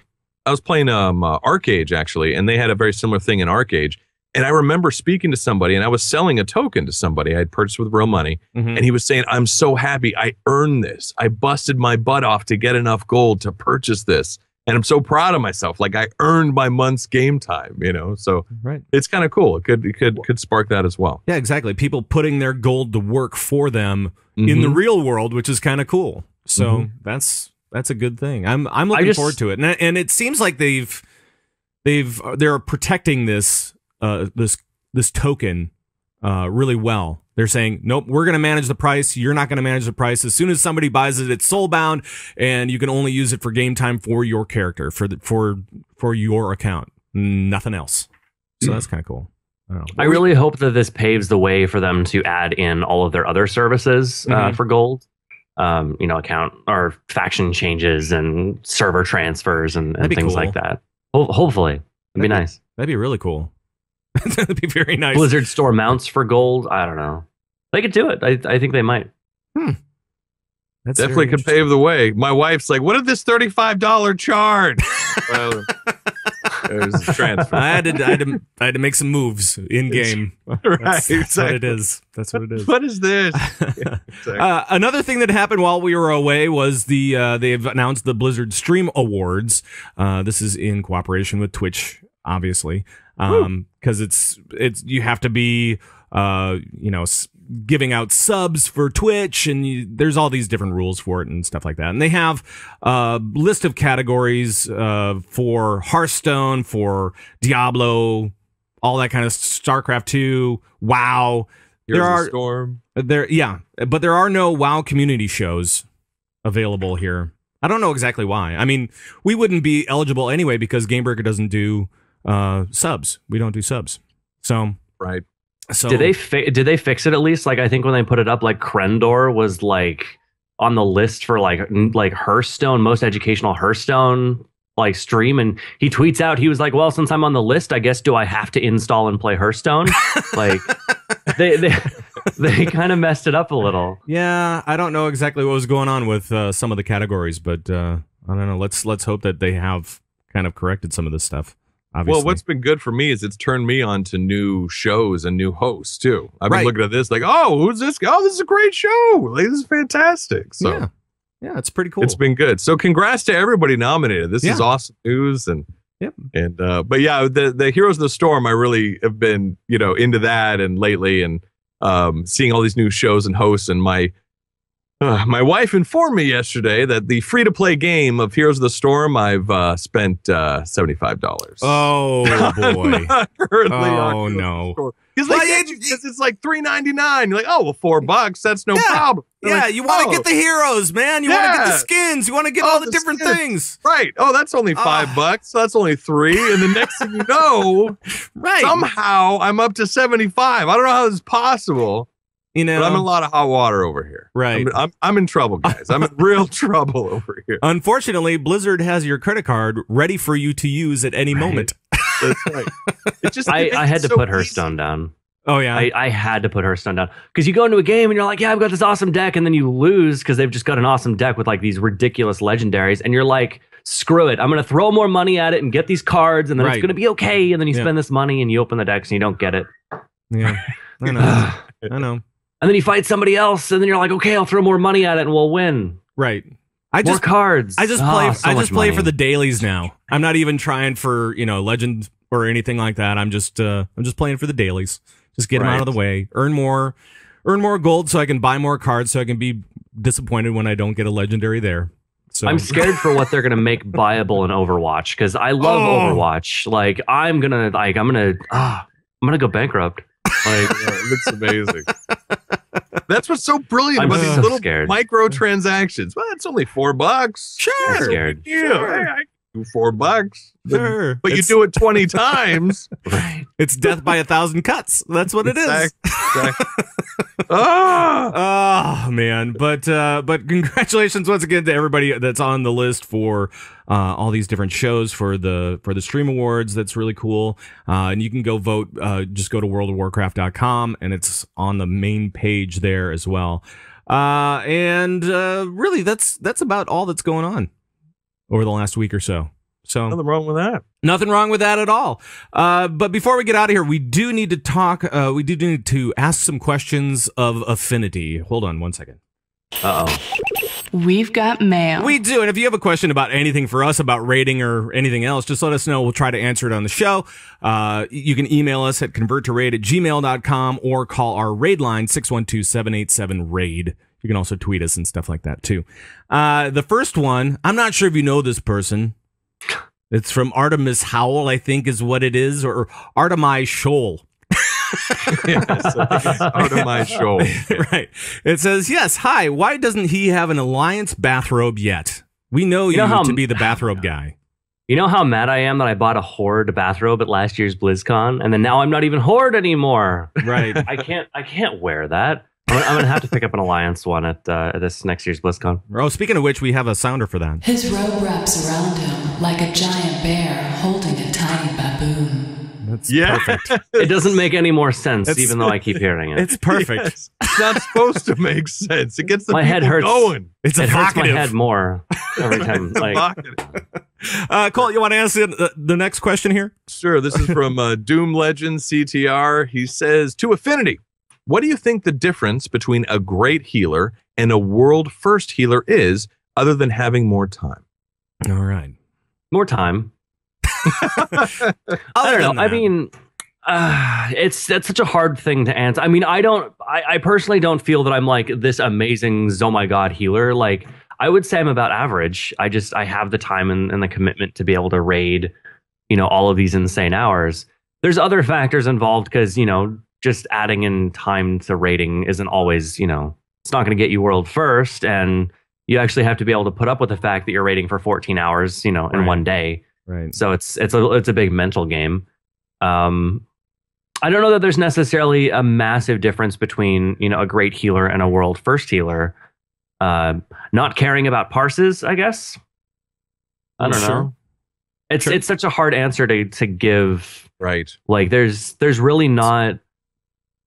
I was playing Arcage, actually, and they had a very similar thing in Arcage. And I remember speaking to somebody, and I was selling a token to somebody I had purchased with real money. Mm-hmm. And he was saying, I'm so happy I earned this. I busted my butt off to get enough gold to purchase this. And I'm so proud of myself. Like, I earned my month's game time, So It's kind of cool. It could spark that as well. Yeah, exactly. People putting their gold to work for them in the real world, which is kind of cool. So that's a good thing. I'm looking forward to it. And it seems like they're protecting this token really well. They're saying, nope, we're going to manage the price. You're not going to manage the price. As soon as somebody buys it, it's soulbound, and you can only use it for game time for your character, for your account, nothing else. So that's kind of cool. I really hope that this paves the way for them to add in all of their other services for gold. Account or faction changes and server transfers and things like that. Hopefully, it'd be nice. That'd be really cool. That'd be very nice. Blizzard store mounts for gold. I don't know. They could do it. I think they might. That's definitely could pave the way. My wife's like, "What did this $35 charge?" Well, there's a transfer. I had to make some moves in game. That's what it is. That's what it is. What is this? Another thing that happened while we were away was they've announced the Blizzard Stream Awards. This is in cooperation with Twitch, obviously, because it's you have to be giving out subs for Twitch, and there's all these different rules for it and stuff like that. And they have a list of categories for Hearthstone, for Diablo, all that kind of StarCraft 2, WoW. Storm. But there are no WoW community shows available here. I don't know exactly why. I mean, we wouldn't be eligible anyway because Gamebreaker doesn't do subs. We don't do subs. So right. So did they fix it at least? Like, I think when they put it up, like Krendor was like on the list for like Hearthstone, most educational Hearthstone like stream, and he tweets out, he was like, well, since I'm on the list, I guess do I have to install and play Hearthstone? Like they kind of messed it up a little. Yeah, I don't know exactly what was going on with some of the categories, but I don't know. Let's hope that they have kind of corrected some of this stuff. Obviously. Well, what's been good for me is it's turned me on to new shows and new hosts too. I've been looking at this like, oh, who's this guy? Oh, this is a great show. Like, this is fantastic. So yeah, it's pretty cool. It's been good. So congrats to everybody nominated. This is awesome news, and Yep. And but yeah, the Heroes of the Storm, I really have been, into that and lately, and seeing all these new shows and hosts. And my wife informed me yesterday that the free-to-play game of Heroes of the Storm, I've spent $75. Oh boy! Oh no! Because it's like $3.99. You're like, oh well, $4. That's no problem. Yeah, like, you want to get the heroes, man. You want to get the skins. You want to get all the different things. Right. Oh, that's only $5. So that's only $3. And the next thing you know, somehow I'm up to 75. I don't know how this is possible. But I'm in a lot of hot water over here. Right. I'm in trouble, guys. I'm in real trouble over here. Unfortunately, Blizzard has your credit card ready for you to use at any moment. That's right. It just I had to put Hearthstone down. Oh, yeah. I had to put Hearthstone down. Because you go into a game and you're like, yeah, I've got this awesome deck. And then you lose because they've just got an awesome deck with like these ridiculous legendaries. And you're like, screw it. I'm going to throw more money at it and get these cards. And then it's going to be okay. And then you spend this money and you open the decks and you don't get it. Yeah. I know. I know. And then you fight somebody else, and then you're like, okay, I'll throw more money at it, and we'll win. Right. More cards. I just play for the dailies now. I'm not even trying for legend or anything like that. I'm just playing for the dailies. Just get them out of the way. Earn more gold so I can buy more cards. So I can be disappointed when I don't get a legendary there. So I'm scared for what they're gonna make buyable in Overwatch because I love Overwatch. Like I'm gonna go bankrupt. Like, it looks amazing. That's what's so brilliant about these little microtransactions. Well, it's only $4. Sure. I'm scared. Yeah, I do $4. Sure. But you do it 20 times. Right. It's death by 1,000 cuts. That's what it is. Exactly. Oh man. But congratulations once again to everybody that's on the list for all these different shows for the Stream Awards. That's really cool. And you can go vote. Just go to worldofwarcraft.com and it's on the main page there as well. And really that's about all that's going on over the last week or so. So nothing wrong with that. Nothing wrong with that at all. But before we get out of here, we do need to talk. We do need to ask some questions of Affinity. Hold on one second. We've got mail. We do. And if you have a question about anything for us, about rating or anything else, just let us know. We'll try to answer it on the show. You can email us at converttoraid@gmail.com or call our raid line 612-787-RAID. You can also tweet us and stuff like that too. The first one, I'm not sure if you know this person. It's from Artemis Howell, I think is what it is, or Artemis Shoal. Yes, Artemis Shoal. Right. It says, yes, hi, why doesn't he have an Alliance bathrobe yet? We know you to be the bathrobe guy. You know how mad I am that I bought a Horde bathrobe at last year's BlizzCon, and then now I'm not even Horde anymore. Right. I can't wear that. I'm going to have to pick up an Alliance one at this next year's BlizzCon. Oh, speaking of which, we have a sounder for that. His robe wraps around him like a giant bear holding a tiny baboon. That's perfect. It doesn't make any more sense, even though I keep hearing it. It's perfect. Yes. It's not supposed to make sense. It gets the my people head hurts. going. It hurts my head more every time. Colt, you want to answer the next question here? Sure. This is from Doom Legend CTR. He says, to Affinity, what do you think the difference between a great healer and a world first healer is, other than having more time? All right. More time. I don't know. I mean, that's such a hard thing to answer. I mean, I personally don't feel that I'm like this amazing, oh my God, healer. Like, I would say I'm about average. I have the time and the commitment to be able to raid, all of these insane hours. There's other factors involved because, just adding in time to raiding isn't always, it's not going to get you world first. And you actually have to be able to put up with the fact that you're raiding for 14 hours, in one day. Right. So it's a big mental game. I don't know that there's necessarily a massive difference between, a great healer and a world first healer. Not caring about parses, I guess. I don't know. It's such a hard answer to give. Right. Like there's really not.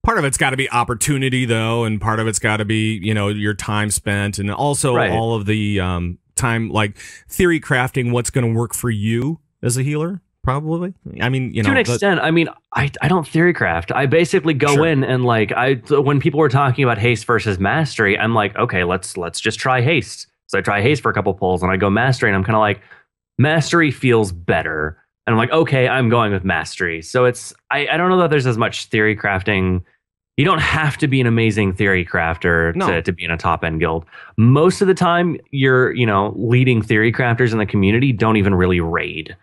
Part of it's got to be opportunity, though, and part of it's got to be, your time spent, and also all of the time, like theory crafting what's going to work for you as a healer, probably. I mean, to an extent. I mean, I don't theory craft. I basically go in and when people were talking about haste versus mastery, I'm like, okay, let's just try haste. So I try haste for a couple pulls, and I go mastery, and I'm kind of like, mastery feels better. And I'm like, okay, I'm going with mastery. So it's I don't know that there's as much theory crafting. You don't have to be an amazing theory crafter to be in a top end guild. Most of the time, your leading theory crafters in the community don't even really raid.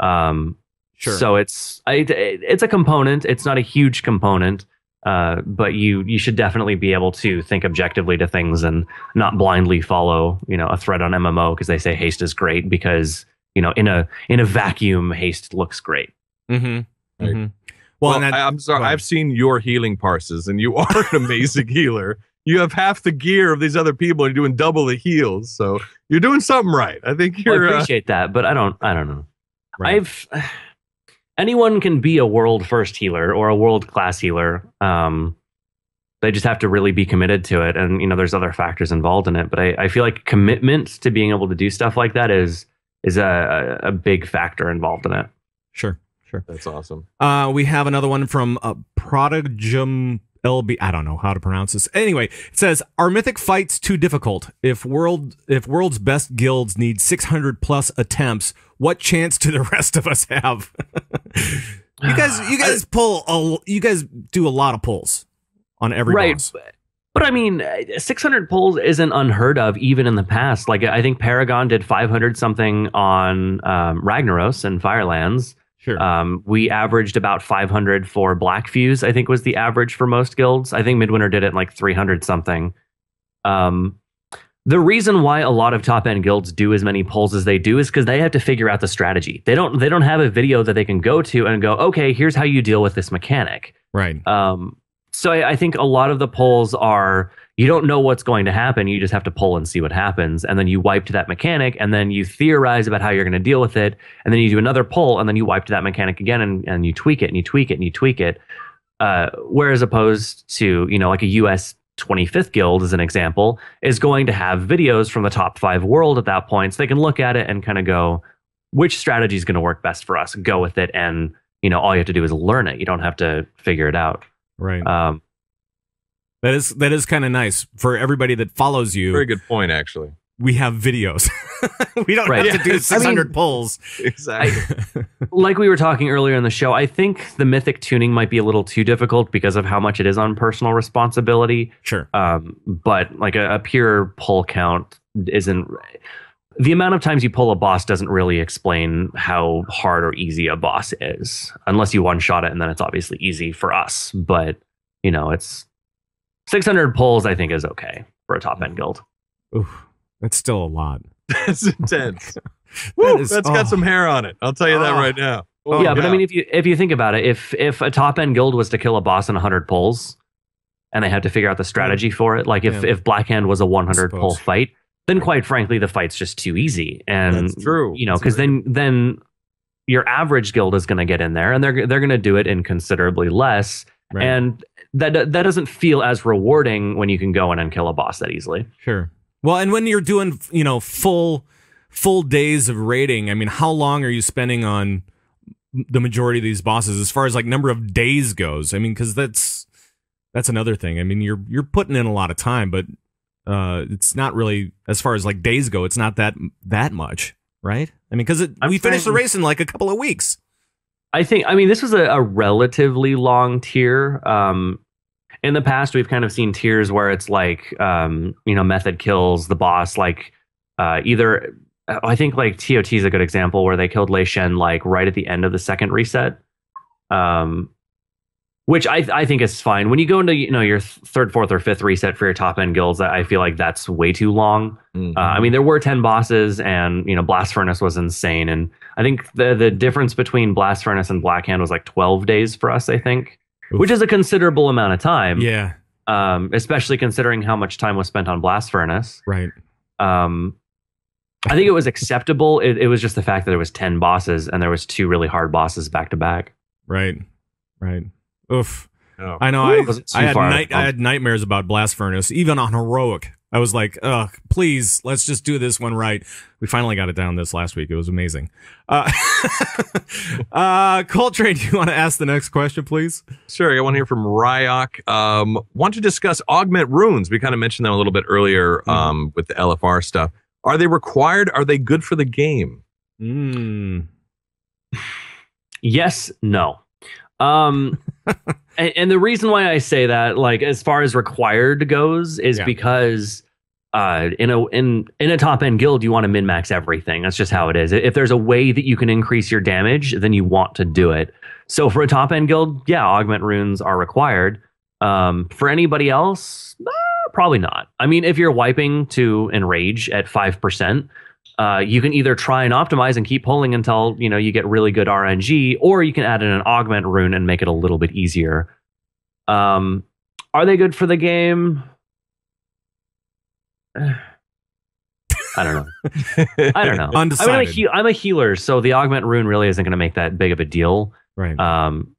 Sure. So it's a component. It's not a huge component, but you should definitely be able to think objectively to things and not blindly follow a thread on MMO because they say haste is great because in a vacuum haste looks great. Mm-hmm. Right. Mm-hmm. Well, I'm sorry. I've seen your healing parses, and you are an amazing healer. You have half the gear of these other people, and you're doing double the heals. So you're doing something right. I think you're. I appreciate that, but I don't know. Right. Anyone can be a world first healer or a world class healer. They just have to really be committed to it, and there's other factors involved in it. But I feel like commitment to being able to do stuff like that is a big factor involved in it. Sure. That's awesome. We have another one from Prodigum LB. I don't know how to pronounce this. Anyway, it says, "Are mythic fights too difficult? If world's best guilds need 600 plus attempts, what chance do the rest of us have?" You guys do a lot of pulls on every boss. But I mean, 600 pulls isn't unheard of even in the past. Like I think Paragon did 500 something on Ragnaros and Firelands. Sure. We averaged about 500 for Black Fuse, I think was the average for most guilds. I think Midwinter did it like 300 something. The reason why a lot of top end guilds do as many pulls as they do is because they have to figure out the strategy. They don't have a video that they can go to and go, okay, here's how you deal with this mechanic. Right. So I think a lot of the pulls are, you don't know what's going to happen. You just have to pull and see what happens. And then you wipe to that mechanic and then you theorize about how you're going to deal with it. And then you do another pull and then you wipe to that mechanic again and you tweak it and you tweak it and you tweak it. Whereas opposed to, like a US 25th guild as an example is going to have videos from the top 5 world at that point. So they can look at it and kind of go, which strategy is going to work best for us? Go with it. And, all you have to do is learn it. You don't have to figure it out. Right. That is kind of nice for everybody that follows you. Very good point, actually. We have videos. We don't have to do 600 pulls. Exactly. Like we were talking earlier in the show, I think the Mythic tuning might be a little too difficult because of how much it is on personal responsibility. Sure. But like a pure pull count isn't. The amount of times you pull a boss doesn't really explain how hard or easy a boss is, unless you one-shot it, and then it's obviously easy for us. But, it's 600 pulls, I think, is okay for a top-end guild. Oof, that's still a lot. That's intense. That's got some hair on it. I'll tell you that right now. But I mean, if you think about it, if a top-end guild was to kill a boss in 100 pulls, and they had to figure out the strategy for it, like if Blackhand was a 100 pull fight, then quite frankly, the fight's just too easy. And that's true. Because then your average guild is going to get in there and they're going to do it in considerably less. Right. And that doesn't feel as rewarding when you can go in and kill a boss that easily. Sure. Well, and when you're doing, full days of raiding, I mean, how long are you spending on the majority of these bosses as far as like number of days goes? I mean, because that's another thing. I mean, you're putting in a lot of time, but it's not really, as far as like days go, it's not that much, right? I mean, because we finished the race in like a couple of weeks. I mean, this was a relatively long tier. In the past, we've kind of seen tiers where it's like, method kills the boss, like either, I think like TOT is a good example where they killed Lei Shen like right at the end of the second reset. Which I think is fine. When you go into your third, fourth, or fifth reset for your top end guilds, I feel like that's way too long. Mm-hmm. I mean, there were 10 bosses, and Blast Furnace was insane. And I think the difference between Blast Furnace and Blackhand was like 12 days for us. I think, which is a considerable amount of time. Yeah. Especially considering how much time was spent on Blast Furnace. Right. I think it was acceptable. It was just the fact that there was 10 bosses and there was 2 really hard bosses back to back. Right. Right. Oof. Oh. I know. I had nightmares about Blast Furnace, even on Heroic. I was like, ugh, please, let's just do this one right. We finally got it down this last week. It was amazing. Coltrane, do you want to ask the next question, please? Sure. I want to hear from Ryok. Want to discuss Augment Runes. We kind of mentioned them a little bit earlier with the LFR stuff. Are they required? Are they good for the game? Yes, no. And the reason why I say that, like, as far as required goes, is because in a top end guild, you want to min max everything. That's just how it is. If there's a way that you can increase your damage, then you want to do it. So for a top end guild, yeah, augment runes are required. For anybody else, probably not. I mean, if you're wiping to enrage at 5%, you can either try and optimize and keep pulling until you get really good RNG, or you can add in an augment rune and make it a little bit easier. Are they good for the game? I don't know. Undecided. I'm a healer, so the augment rune really isn't going to make that big of a deal. Right.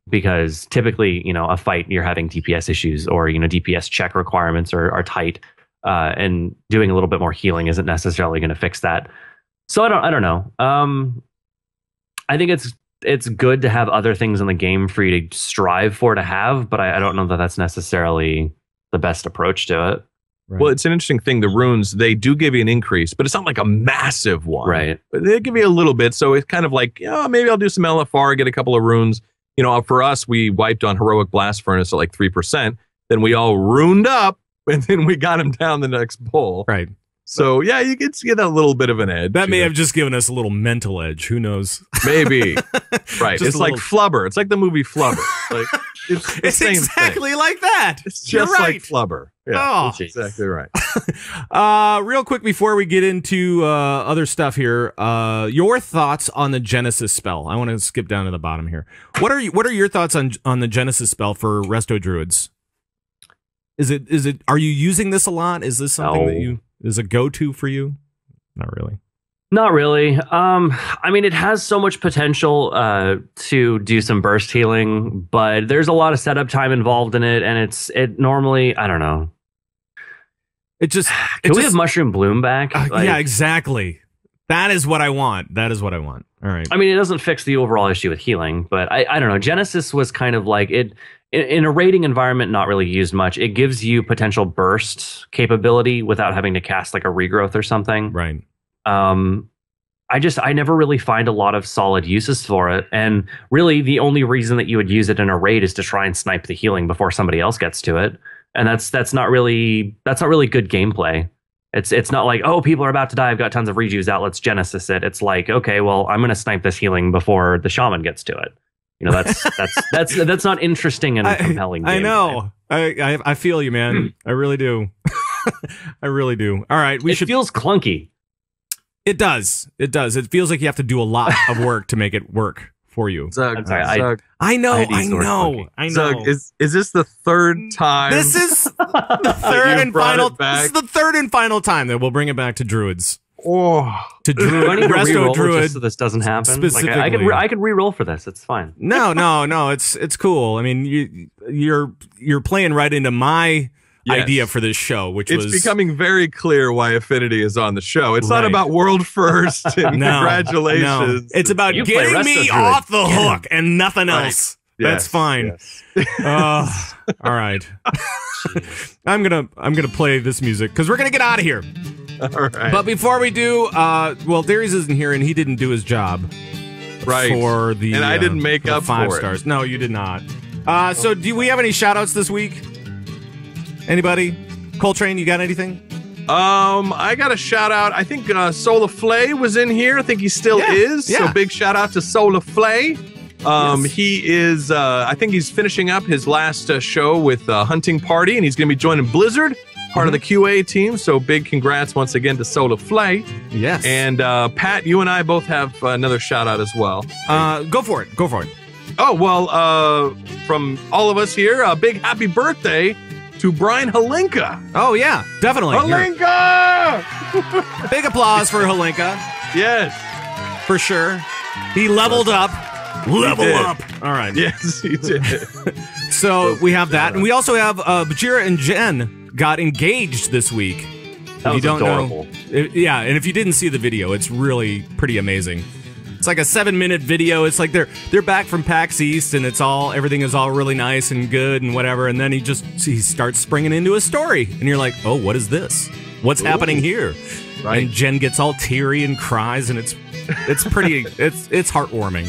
Because typically, a fight, you're having DPS issues, or DPS check requirements are tight, and doing a little bit more healing isn't necessarily going to fix that. So I don't know. I think it's good to have other things in the game for you to strive for to have, but I don't know that that's necessarily the best approach to it. Right. Well, it's an interesting thing. The runes, they do give you an increase, but it's not like a massive one. Right. But they give you a little bit. So it's kind of like, maybe I'll do some LFR, get a couple of runes. For us, we wiped on Heroic Blast Furnace at like 3%. Then we all runed up, and then we got him down the next pull. Right. So, yeah, you get that little bit of an edge. That may have just given us a little mental edge. Who knows? Maybe. Right. It's like Flubber. It's like the movie Flubber. Like it's the same exactly thing. like that. It's just like Flubber. Yeah, that's exactly right. Real quick before we get into other stuff here, your thoughts on the Genesis spell. I want to skip down to the bottom here. What are your thoughts on the Genesis spell for Resto Druids? Is it? Are you using this a lot? Is this something that is a go-to for you? Not really. Not really. I mean, it has so much potential to do some burst healing, but there's a lot of setup time involved in it, and it normally, I don't know. Can we have Mushroom Bloom back? Yeah, exactly. That is what I want. All right. I mean, it doesn't fix the overall issue with healing, but I don't know. Genesis was kind of like it. In a raiding environment, not really used much. It gives you potential burst capability without having to cast like a regrowth or something. Right. I never really find a lot of solid uses for it. And really the only reason that you would use it in a raid is to try and snipe the healing before somebody else gets to it. And that's not really good gameplay. It's not like, oh, people are about to die, I've got tons of rejuves out, let's Genesis it. It's like, okay, well, I'm going to snipe this healing before the shaman gets to it. That's not interesting and compelling. I know. I feel you, man. I really do. I really do. All right, it feels clunky. It does. It feels like you have to do a lot of work to make it work for you. Zug, I know. Zug, is this the third time? This is the third and final. This is the third and final time that we'll bring it back to Druids. Oh, to Druid, Resto Druid, just so this doesn't happen. Like, I could re-roll for this. It's fine. No. It's cool. I mean, you're playing right into my idea for this show, which it's becoming very clear why Affinity is on the show. It's not about world first. And congratulations. No. It's about getting me off the hook and nothing else. Yes, that's fine. Yes. All right. I'm gonna play this music because we're gonna get out of here. All right. But before we do, Darius isn't here and he didn't do his job. Right. For the and I didn't make up 5 for stars. it. No, you did not. So do we have any shout outs this week? Anybody? Coltrane, you got anything? I got a shout out. I think Solar Flay was in here. I think he still is. Yeah. So big shout out to Solar Flay. Yes. He is, I think he's finishing up his last show with Hunting Party, and he's going to be joining Blizzard, part of the QA team. So big congrats once again to Solar Flay. Yes. And Pat, you and I both have another shout out as well. Go for it. Oh, well, from all of us here, a big happy birthday to Brian Halinka. Oh, yeah, definitely. Halinka! Big applause for Halinka. Yes. For sure. He leveled up. Level up. All right. Yes, he did. So we have that. And we also have Bajira and Jen got engaged this week. That was adorable. Yeah, and if you didn't see the video, it's really pretty amazing. It's like a 7-minute video. It's like they're back from PAX East, and everything is all really nice and good and whatever. And then he starts springing into a story, and you're like, oh, what is this? What's happening here? Right. And Jen gets all teary and cries, and it's pretty. it's heartwarming.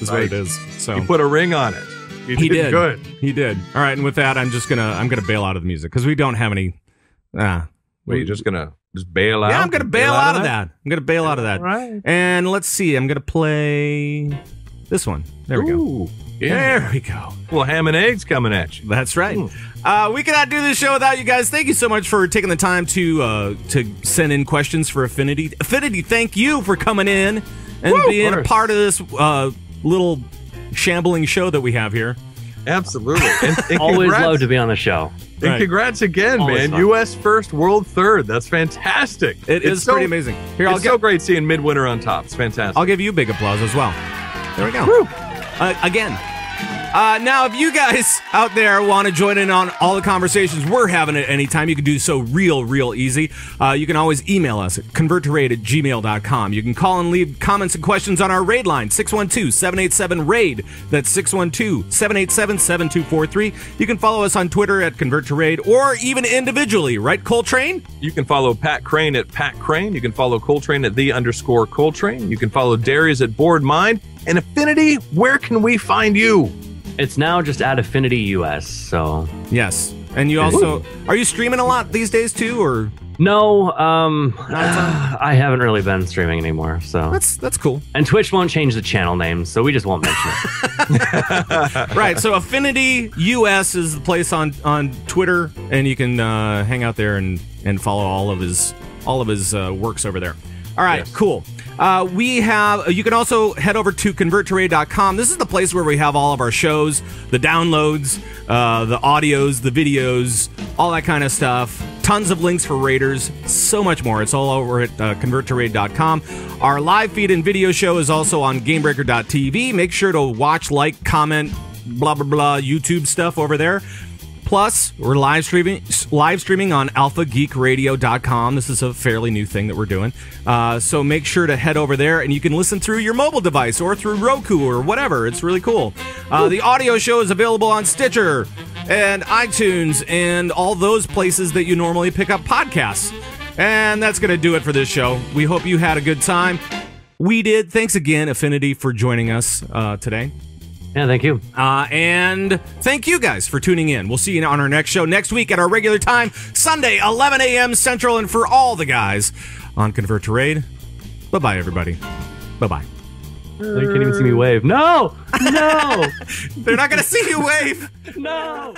is what it is. So he put a ring on it. He did. Good. He did. All right, and with that, I'm gonna bail out of the music because we don't have any. Wait, you're just gonna bail out? Yeah, I'm gonna bail out of that. I'm gonna bail out of that. All right. And let's see. I'm gonna play this one. There we go. Yeah. There we go. Well, ham and eggs coming at you. That's right. We cannot do this show without you guys. Thank you so much for taking the time to send in questions for Affinity. Affinity, thank you for coming in and being a part of this little shambling show that we have here. Absolutely. And always love to be on the show. And congrats again, Always man. fun. U.S. first, world third. That's fantastic. It's pretty amazing. Here, it's so great seeing Midwinter on top. It's fantastic. I'll give you a big applause as well. There we go. Again. Now, if you guys out there want to join in on all the conversations we're having at any time, you can do so real easy. You can always email us at converttoraid@gmail.com. You can call and leave comments and questions on our raid line, 612-787-RAID. That's 612-787-7243. You can follow us on Twitter at converttoraid or even individually, right, Coltrane? You can follow Pat Crane at Pat Crane. You can follow Coltrane at _Coltrane. You can follow Darius at Bored Mind. And Affinity, where can we find you? It's now just at Affinity US, so... Yes. And you also... Are you streaming a lot these days, too, or...? No, I haven't really been streaming anymore, so... That's cool. And Twitch won't change the channel name, so we just won't mention it. Right, so Affinity US is the place on Twitter, and you can hang out there and follow all of his works over there. All right, cool. You can also head over to converttoraid.com. This is the place where we have all of our shows, the downloads, the audios, the videos, all that kind of stuff. Tons of links for raiders, so much more. It's all over at converttoraid.com. Our live feed and video show is also on gamebreaker.tv. Make sure to watch, like, comment, blah, blah, blah, YouTube stuff over there. Plus, we're live streaming on alphageekradio.com. This is a fairly new thing that we're doing. So make sure to head over there, and you can listen through your mobile device or through Roku or whatever. It's really cool. The audio show is available on Stitcher and iTunes and all those places that you normally pick up podcasts. And that's going to do it for this show. We hope you had a good time. We did. Thanks again, Affinity, for joining us today. Yeah, thank you. And thank you guys for tuning in. We'll see you on our next show next week at our regular time, Sunday, 11 a.m. Central. And for all the guys on Convert to Raid, bye-bye, everybody. Bye-bye. You can't even see me wave. No! No! They're not going to see you wave. No!